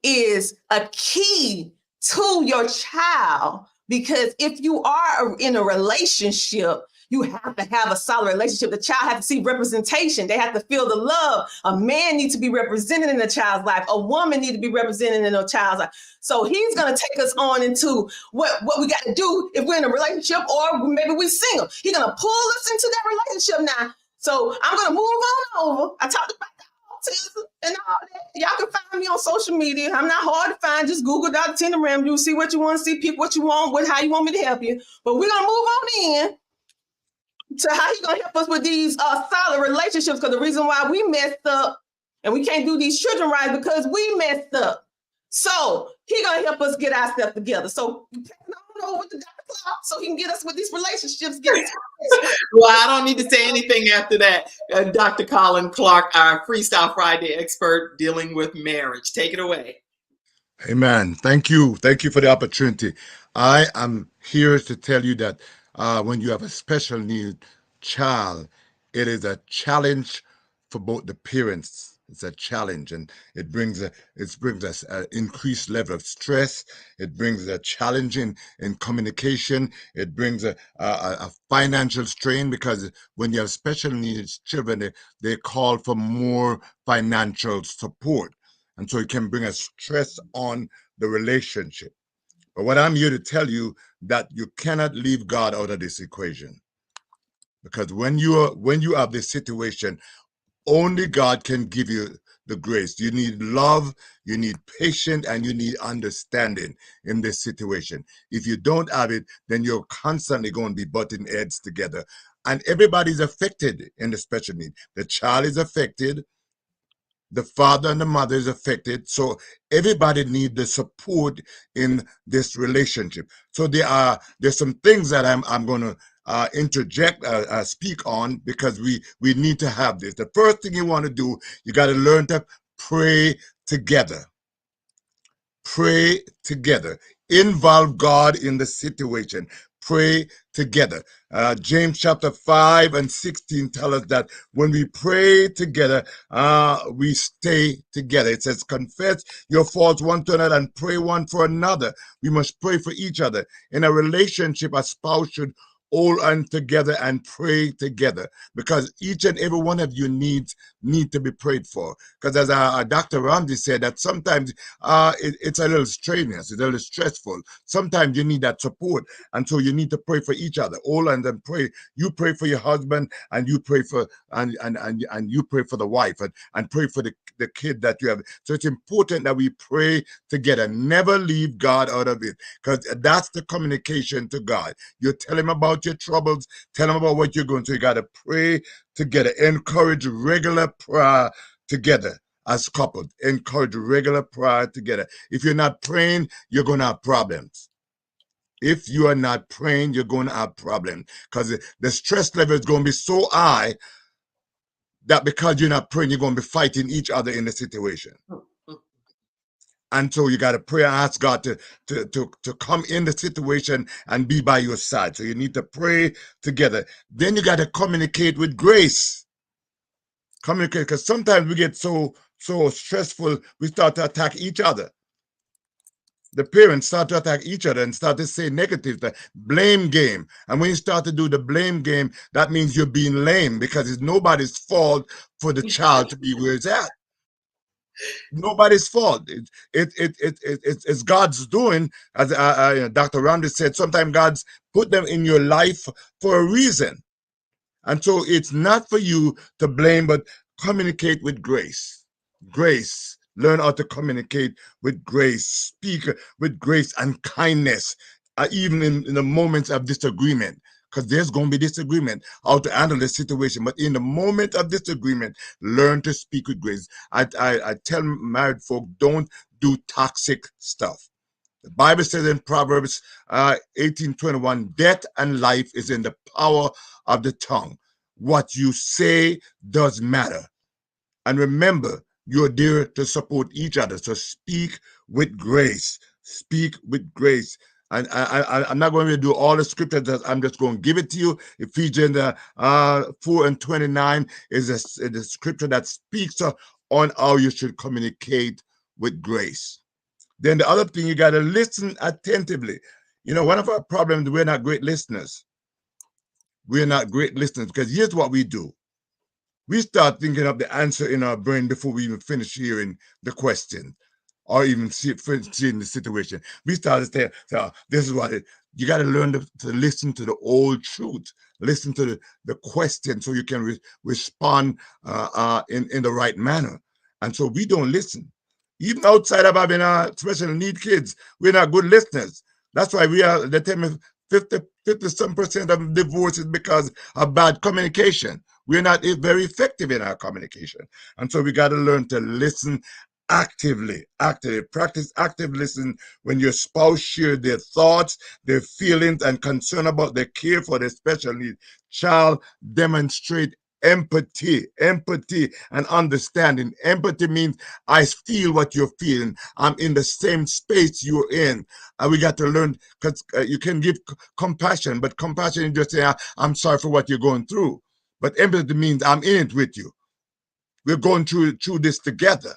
is a key to your child. Because if you are in a relationship, you have to have a solid relationship. The child has to see representation. They have to feel the love. A man needs to be represented in a child's life. A woman needs to be represented in a child's life. So he's going to take us on into what we got to do if we're in a relationship or maybe we're single. He's going to pull us into that relationship now. So I'm going to move on over. I talked about autism and all that. Y'all can find me on social media. I'm not hard to find. Just Google Dr. Athena Robertson. You'll see what you want to see, pick what you want, how you want me to help you. But we're going to move on in to how he's going to help us with these solid relationships, because the reason why we messed up and we can't do these children right because we messed up. So he's going to help us get ourselves together. So I don't know what the Dr. Clarke so he can get us with these relationships. Well, I don't need to say anything after that. Dr. Colin Clarke, our Freestyle Friday expert dealing with marriage. Take it away. Amen. Thank you. Thank you for the opportunity. I am here to tell you that when you have a special need child, it is a challenge for both the parents. It's a challenge, and it brings us an increased level of stress. It brings a challenge in communication. It brings a financial strain, because when you have special needs children, they call for more financial support. And so it can bring a stress on the relationship. But what I'm here to tell you, that you cannot leave God out of this equation. Because when you have this situation, only God can give you the grace. You need love, you need patience, and you need understanding in this situation. If you don't have it, then you're constantly going to be butting heads together. And everybody's affected in the special need. The child is affected, the father and the mother is affected. So everybody needs the support in this relationship. So there's some things that I'm going to interject, speak on, because we need to have this. The first thing you want to do, you got to learn to pray together. Pray together. Involve God in the situation. Pray together. James chapter 5 and 16 tell us that when we pray together, we stay together. It says, confess your faults one to another and pray one for another. We must pray for each other. In a relationship, a spouse should hold on together and pray together, because each and every one of you need to be prayed for. Because as Dr. Ramsay said, that sometimes it's a little strenuous, it's a little stressful. Sometimes you need that support, and so you need to pray for each other. Hold on and pray. You pray for your husband, and you pray for and you pray for the wife, and pray for the kid that you have. So it's important that we pray together. Never leave God out of it, because that's the communication to God. You tell him about your troubles, tell him about what you're going through. You got to pray together. Encourage regular prayer together as couples. Encourage regular prayer together. If you're not praying, you're going to have problems. If you are not praying, you're going to have problems, because the stress level is going to be so high that because you're not praying, you're going to be fighting each other in the situation. And so you got to pray and ask God to come in the situation and be by your side. So you need to pray together. Then you got to communicate with grace. Communicate, because sometimes we get so stressful, we start to attack each other. The parents start to attack each other and start to say negative, the blame game. And when you start to do the blame game, that means you're being lame, because it's nobody's fault for the child to be where it's at. Nobody's fault. It's God's doing. As Dr. Ramsay said, sometimes God's put them in your life for a reason. And so it's not for you to blame, but communicate with grace. Grace. Learn how to communicate with grace, speak with grace and kindness, even in the moments of disagreement, because there's going to be disagreement, how to handle the situation. But in the moment of disagreement, learn to speak with grace. I tell married folk, don't do toxic stuff. The Bible says in Proverbs 18:21, death and life is in the power of the tongue. What you say does matter. And remember, you're there to support each other. So speak with grace. Speak with grace. And I'm not going to do all the scriptures. I'm just going to give it to you. Ephesians 4:29 is a scripture that speaks on how you should communicate with grace. Then the other thing, you got to listen attentively. You know, one of our problems, we're not great listeners. We're not great listeners because here's what we do. We start thinking of the answer in our brain before we even finish hearing the question or even seeing the situation. We start to say, so this is what you got to learn to listen to the old truth, listen to the question so you can respond in the right manner. And so we don't listen. Even outside of having special need kids, we're not good listeners. That's why they tell me 50% of divorces because of bad communication. We're not very effective in our communication. And so we got to learn to listen actively. Practice active listening when your spouse shares their thoughts, their feelings, and concern about their care for their special need child. Demonstrate empathy and understanding. Empathy means I feel what you're feeling. I'm in the same space you're in. We got to learn, because you can give compassion, but compassion is just saying, I'm sorry for what you're going through. But empathy means I'm in it with you. We're going through this together.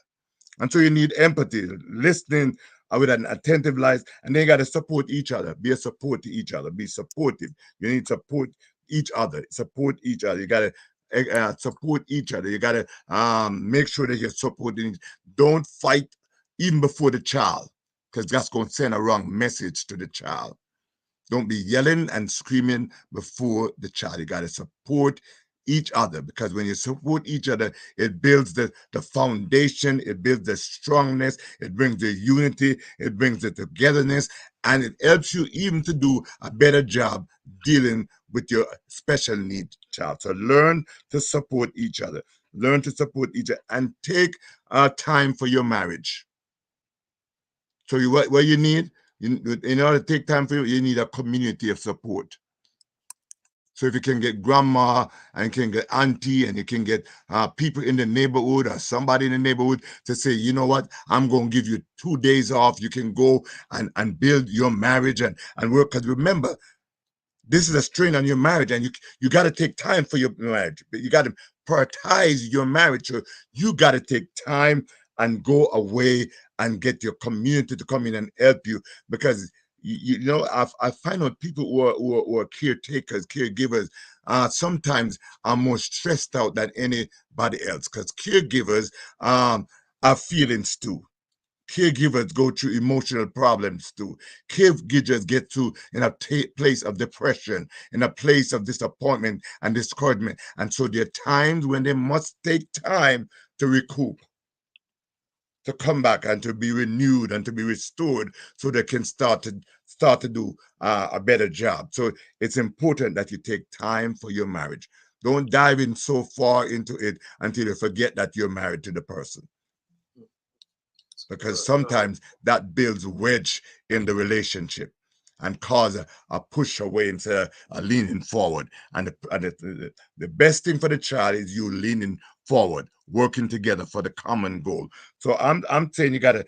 And so you need empathy, listening with an attentive life, and then you got to support each other. Be a support to each other. Be supportive. You need to support each other. Support each other. You got to support each other. You got to make sure that you're supporting. Don't fight even before the child, because that's going to send a wrong message to the child. Don't be yelling and screaming before the child. You got to support each other, because when you support each other, it builds the foundation, it builds the strongness, it brings the unity, it brings the togetherness, and it helps you even to do a better job dealing with your special need child. So learn to support each other. Learn to support each other and take time for your marriage. So what you need, in order to take time for you need a community of support. So if you can get grandma and you can get auntie and you can get people in the neighborhood or somebody in the neighborhood to say, you know what, I'm going to give you 2 days off. You can go and build your marriage and work. Because remember, this is a strain on your marriage, and you got to take time for your marriage. But you got to prioritize your marriage. So you got to take time and go away and get your community to come in and help you, because you know, I find out people who are caretakers, caregivers, sometimes are more stressed out than anybody else, because caregivers have feelings too. Caregivers go through emotional problems too. Caregivers get to in a place of depression, in a place of disappointment and discouragement. And so there are times when they must take time to recoup, to come back and to be renewed and to be restored, so they can start to do a better job. So it's important that you take time for your marriage. Don't dive in so far into it until you forget that you're married to the person, because sometimes that builds a wedge in the relationship and cause a push away instead of leaning forward. And the best thing for the child is you leaning forward, working together for the common goal. So I'm saying you gotta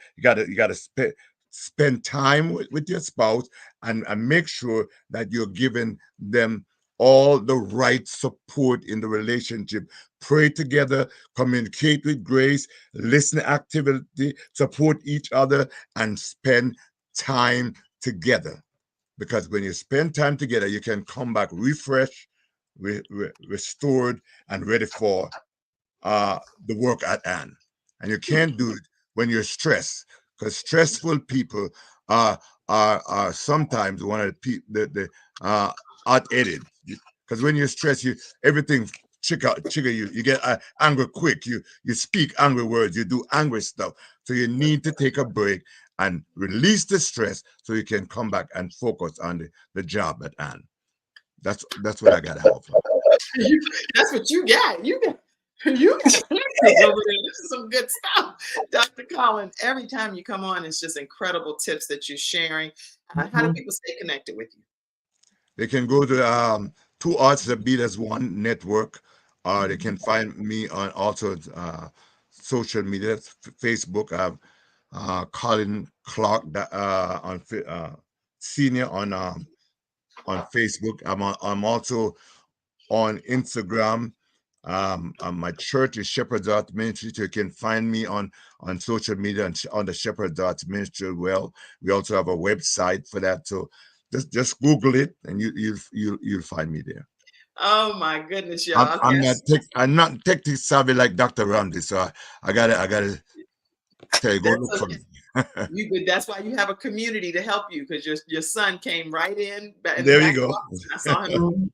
spend time with your spouse and make sure that you're giving them all the right support in the relationship. Pray together, communicate with grace, listen actively, support each other, and spend time together. Because when you spend time together, you can come back refreshed, restored, and ready for the work at hand. And you can't do it when you're stressed, because stressful people are sometimes one of the hot-headed. Because when you're stressed, everything trigger you. You get angry quick. You speak angry words. You do angry stuff. So you need to take a break and release the stress so you can come back and focus on the job at hand. That's what I got to offer. That's what you got. You got answers over there. This is some good stuff, Dr. Colin. Every time you come on, it's just incredible tips that you're sharing. How do people stay connected with you? They can go to Two Arts That Beat as One network, or they can find me on also social media, Facebook. I have Colin Clarke on senior on Facebook. I'm also on Instagram. My church is Shepherd's Heart Ministry. So you can find me on social media and on the Shepherd's Heart Ministry. Well, we also have a website for that. So just Google it, and you'll find me there. Oh my goodness, y'all! I'm not tech savvy like Dr. Ramsay, so I gotta tell you, go look for me. That's why you have a community to help you, because your son came right in. There you go. I saw him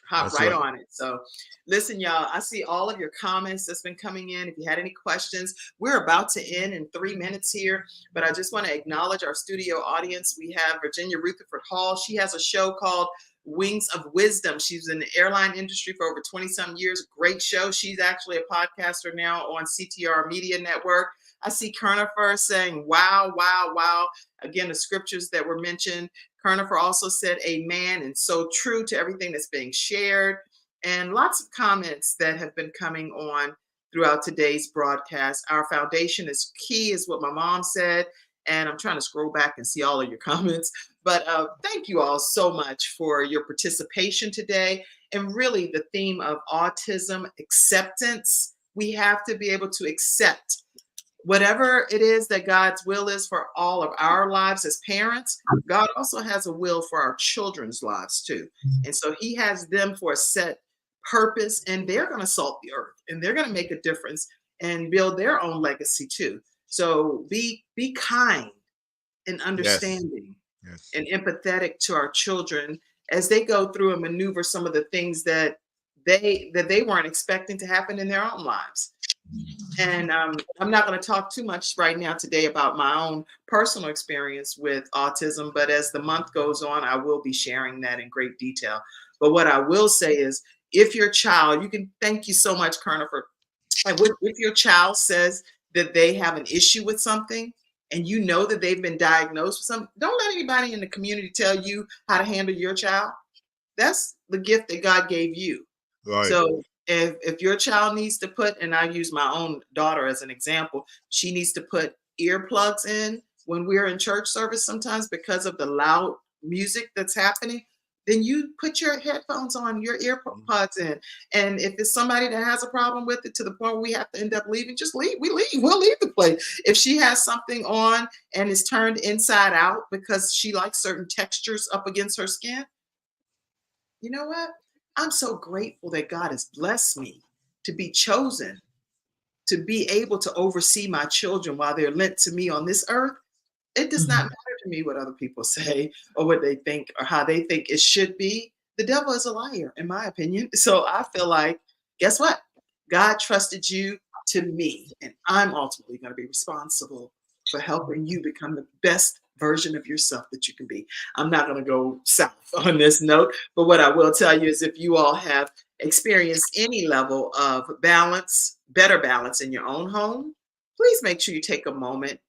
hop right on it. So listen, y'all, I see all of your comments that's been coming in. If you had any questions, we're about to end in 3 minutes here, but I just want to acknowledge our studio audience. We have Virginia Rutherford Hall. She has a show called Wings of Wisdom. She's in the airline industry for over 20-some years. Great show. She's actually a podcaster now on CTR Media Network. I see Kernifer saying, wow, wow, wow. Again, the scriptures that were mentioned. Kernifer also said, amen, and so true to everything that's being shared. And lots of comments that have been coming on throughout today's broadcast. Our foundation is key, is what my mom said. And I'm trying to scroll back and see all of your comments. But thank you all so much for your participation today. And really the theme of autism acceptance. We have to be able to accept whatever it is that God's will is for all of our lives as parents. God also has a will for our children's lives too. And so he has them for a set purpose, and they're going to salt the earth, and they're going to make a difference and build their own legacy too. So be kind and understanding and empathetic to our children as they go through and maneuver some of the things that they weren't expecting to happen in their own lives. And I'm not going to talk too much right now today about my own personal experience with autism, but as the month goes on, I will be sharing that in great detail. But what I will say is, if your child, thank you so much, Kernifer. If your child says that they have an issue with something, and you know that they've been diagnosed with something, don't let anybody in the community tell you how to handle your child. That's the gift that God gave you. Right. So if your child needs to put, and I use my own daughter as an example, she needs to put earplugs in when we're in church service sometimes because of the loud music that's happening, then you put your headphones on, your earpods in. And if it's somebody that has a problem with it to the point where we have to end up leaving, just leave. We'll leave the place. If she has something on and is turned inside out because she likes certain textures up against her skin, you know what? I'm so grateful that God has blessed me to be chosen, to be able to oversee my children while they're lent to me on this earth. It does not matter to me what other people say or what they think or how they think it should be. The devil is a liar, in my opinion. So I feel like, guess what? God trusted you to me, and I'm ultimately going to be responsible for helping you become the best version of yourself that you can be. I'm not going to go south on this note, but what I will tell you is if you all have experienced any level of balance, better balance in your own home, please make sure you take a moment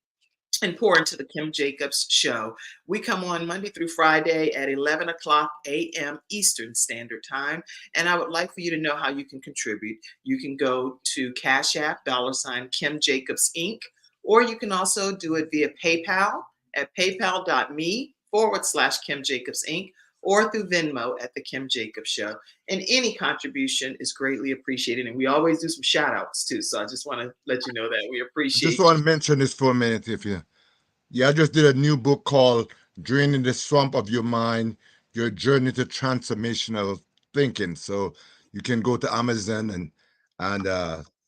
and pour into the Kim Jacobs Show. We come on Monday through Friday at 11 o'clock a.m. Eastern Standard Time. And I would like for you to know how you can contribute. You can go to Cash App, $ Kim Jacobs Inc., or you can also do it via PayPal at paypal.me/Kim Jacobs Inc., or through Venmo at The Kim Jacobs Show. And any contribution is greatly appreciated. And we always do some shout outs too. So I just want to let you know that we appreciate I just want to mention this for a minute. I just did a new book called Draining the Swamp of Your Mind, Your Journey to Transformational Thinking. So you can go to Amazon and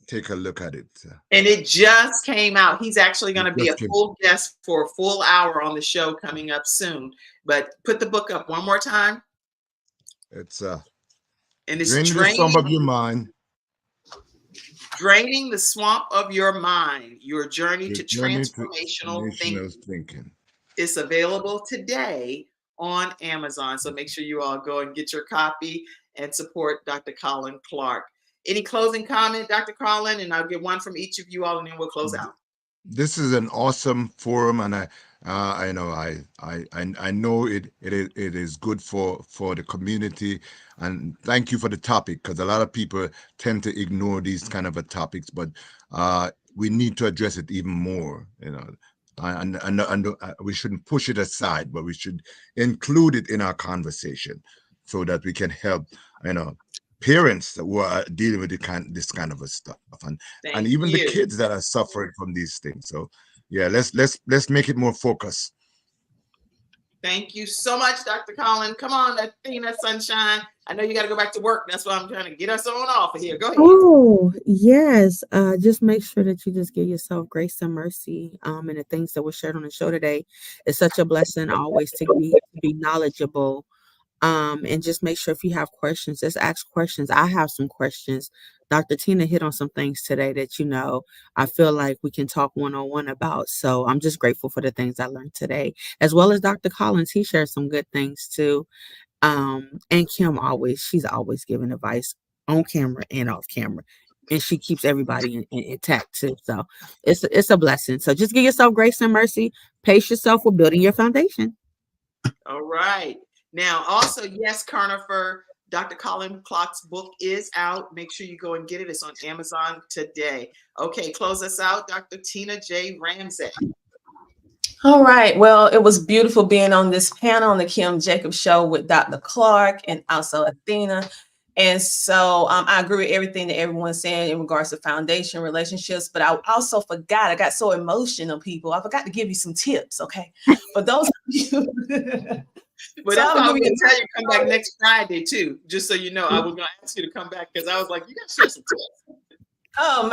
take a look at it. And it just came out. He's actually going to be a full guest for a full hour on the show coming up soon. But put the book up one more time. It's and it's Draining the Swamp of Your Mind, Draining the Swamp of Your Mind, Your Journey to Journey to Transformational Transformational Thinking. Thinking. It's available today on Amazon. So make sure you all go and get your copy and support Dr. Colin Clarke. Any closing comment, Dr. Colin? And I'll get one from each of you all, and then we'll close out. This is an awesome forum, and I know it is good for the community, and thank you for the topic, because a lot of people tend to ignore these kind of topics, but we need to address it even more, and we shouldn't push it aside, but we should include it in our conversation so that we can help parents who are dealing with this kind of stuff, and even the kids that are suffering from these things. So yeah, let's make it more focused. Thank you so much, Dr. Colin. Come on, Athena Sunshine. I know you got to go back to work. That's why I'm trying to get us on off of here. Go ahead. Oh, yes. Just make sure that you just give yourself grace and mercy. And the things that were shared on the show today. It's such a blessing always to be knowledgeable. And just make sure if you have questions, just ask questions. I have some questions. Dr. Tina hit on some things today that, I feel like we can talk one-on-one about. So I'm just grateful for the things I learned today, as well as Dr. Collins. He shared some good things too. And Kim she's always giving advice on camera and off camera. And she keeps everybody intact too. So it's a blessing. So just give yourself grace and mercy. Pace yourself with building your foundation. All right. Now, also, yes, Carnifer, Dr. Colin Clarke's book is out. Make sure you go and get it. It's on Amazon today. Okay, close us out, Dr. Tina J. Ramsay. All right. Well, it was beautiful being on this panel on the Kim Jacobs Show with Dr. Clarke and also Athena. And so I agree with everything that everyone's saying in regards to foundation relationships, but I also forgot, I got so emotional, people. I forgot to give you some tips, okay? For those of you. But that's why I'm going to tell you come back next Friday too, just so you know. I was going to ask you to come back because I was like, you got to share some tips. Oh,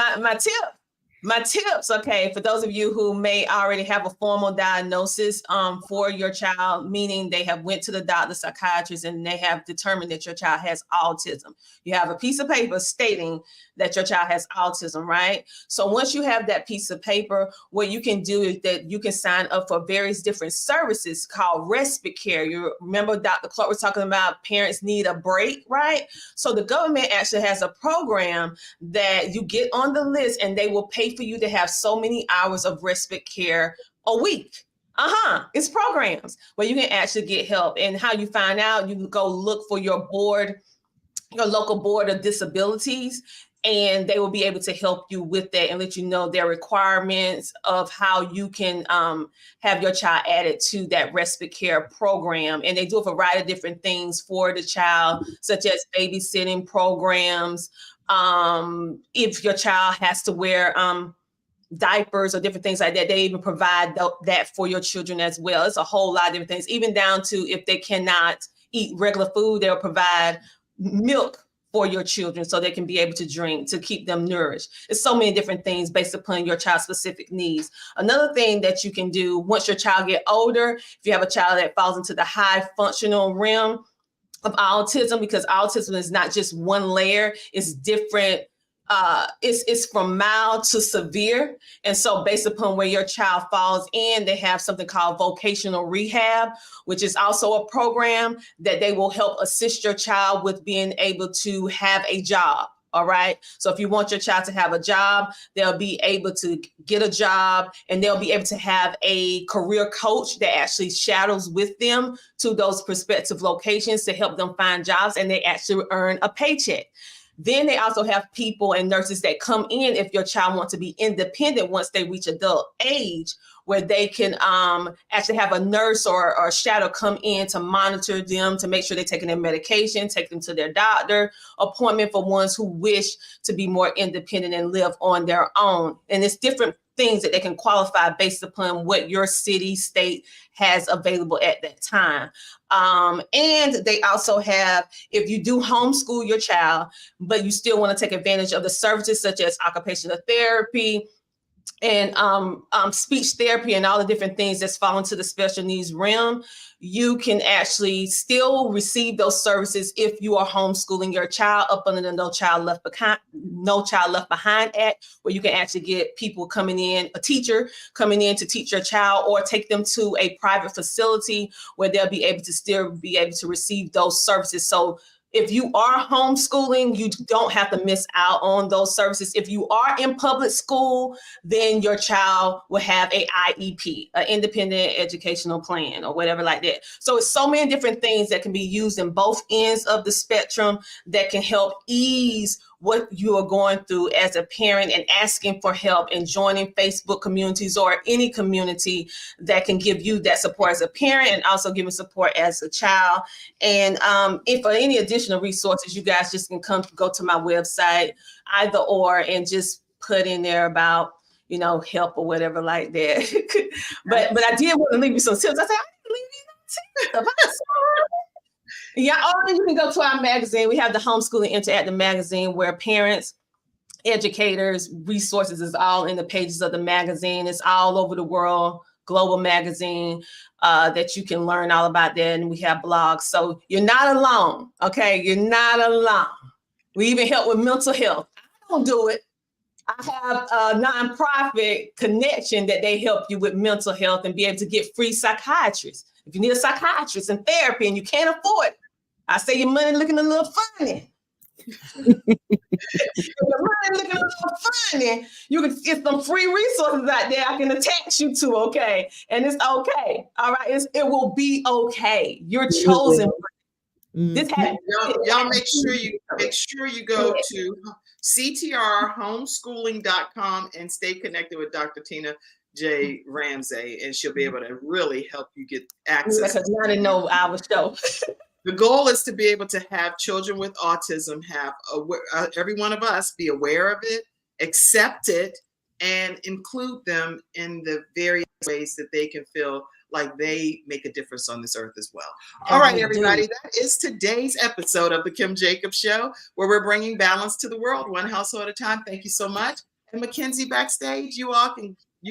my tips, okay, for those of you who may already have a formal diagnosis for your child, meaning they have went to the doctor, psychiatrist, and they have determined that your child has autism. You have a piece of paper stating that your child has autism, right? So once you have that piece of paper, what you can do is that you can sign up for various different services called respite care. You remember Dr. Clarke was talking about parents need a break, right? So the government actually has a program that you get on the list and they will pay for you to have so many hours of respite care a week. It's programs where you can actually get help. And how you find out, you go look for your local board of disabilities, and they will be able to help you with that and let you know their requirements of how you can have your child added to that respite care program. And they do a variety of different things for the child, such as babysitting programs. If your child has to wear diapers or different things like that, they even provide that for your children as well. It's a whole lot of different things, even down to if they cannot eat regular food, they'll provide milk for your children so they can be able to drink to keep them nourished. It's so many different things based upon your child's specific needs. Another thing that you can do once your child get older, if you have a child that falls into the high functional realm of autism, because autism is not just one layer, it's different. It's from mild to severe. And so based upon where your child falls in, they have something called vocational rehab, which is also a program that they will help assist your child with being able to have a job. All right. So if you want your child to have a job, they'll be able to get a job, and they'll be able to have a career coach that actually shadows with them to those prospective locations to help them find jobs, and they actually earn a paycheck. Then they also have people and nurses that come in if your child wants to be independent once they reach adult age, where they can actually have a nurse or a shadow come in to monitor them, to make sure they're taking their medication, take them to their doctor appointment for ones who wish to be more independent and live on their own. And it's different things that they can qualify based upon what your city, state has available at that time. And they also have, if you do homeschool your child, but you still want to take advantage of the services such as occupational therapy and speech therapy and all the different things that's fall into the special needs realm, you can actually still receive those services if you are homeschooling your child up under the No Child Left No Child Left Behind Act, where you can actually get people coming in, a teacher coming in to teach your child, or take them to a private facility where they'll be able to still be able to receive those services. So if you are homeschooling, you don't have to miss out on those services. If you are in public school, then your child will have a IEP, an independent educational plan, or whatever like that. So it's so many different things that can be used in both ends of the spectrum that can help ease what you are going through as a parent, and asking for help and joining Facebook communities or any community that can give you that support as a parent, and also giving support as a child. And if for any additional resources, you guys just can go to my website, either or, and just put in there about, you know, help or whatever like that. but I did want to leave you some tips. I said, I didn't leave you no tips. Yeah, or you can go to our magazine. We have the Homeschooling Interactive magazine, where parents, educators, resources is all in the pages of the magazine. It's all over the world, global magazine, that you can learn all about that. And we have blogs. So you're not alone, okay? You're not alone. We even help with mental health. I don't do it. I have a nonprofit connection that they help you with mental health and be able to get free psychiatrists. If you need a psychiatrist and therapy and you can't afford it, I say your money looking a little funny. If your money looking a little funny, you can get some free resources out there I can attach you to, okay? And it's okay, all right? It will be okay. You're chosen. This y'all make sure you go to CTRHomeschooling.com and stay connected with Dr. Tina J. Ramsay, and she'll be able to really help you get access. Because now they know our show. The goal is to be able to have children with autism every one of us be aware of it, accept it, and include them in the various ways that they can feel like they make a difference on this earth as well. All right, everybody, that is today's episode of the Kim Jacobs Show, where we're bringing balance to the world, one household at a time. Thank you so much. And Mackenzie backstage, you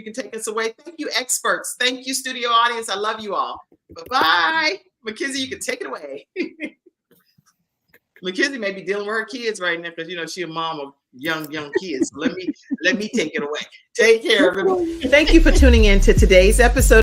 can take us away. Thank you, experts. Thank you, studio audience. I love you all. Bye-bye. Mackenzie, you can take it away. Mackenzie may be dealing with her kids right now because, you know, she's a mom of young kids. So let me take it away. Take care, everybody. Thank you for tuning in to today's episode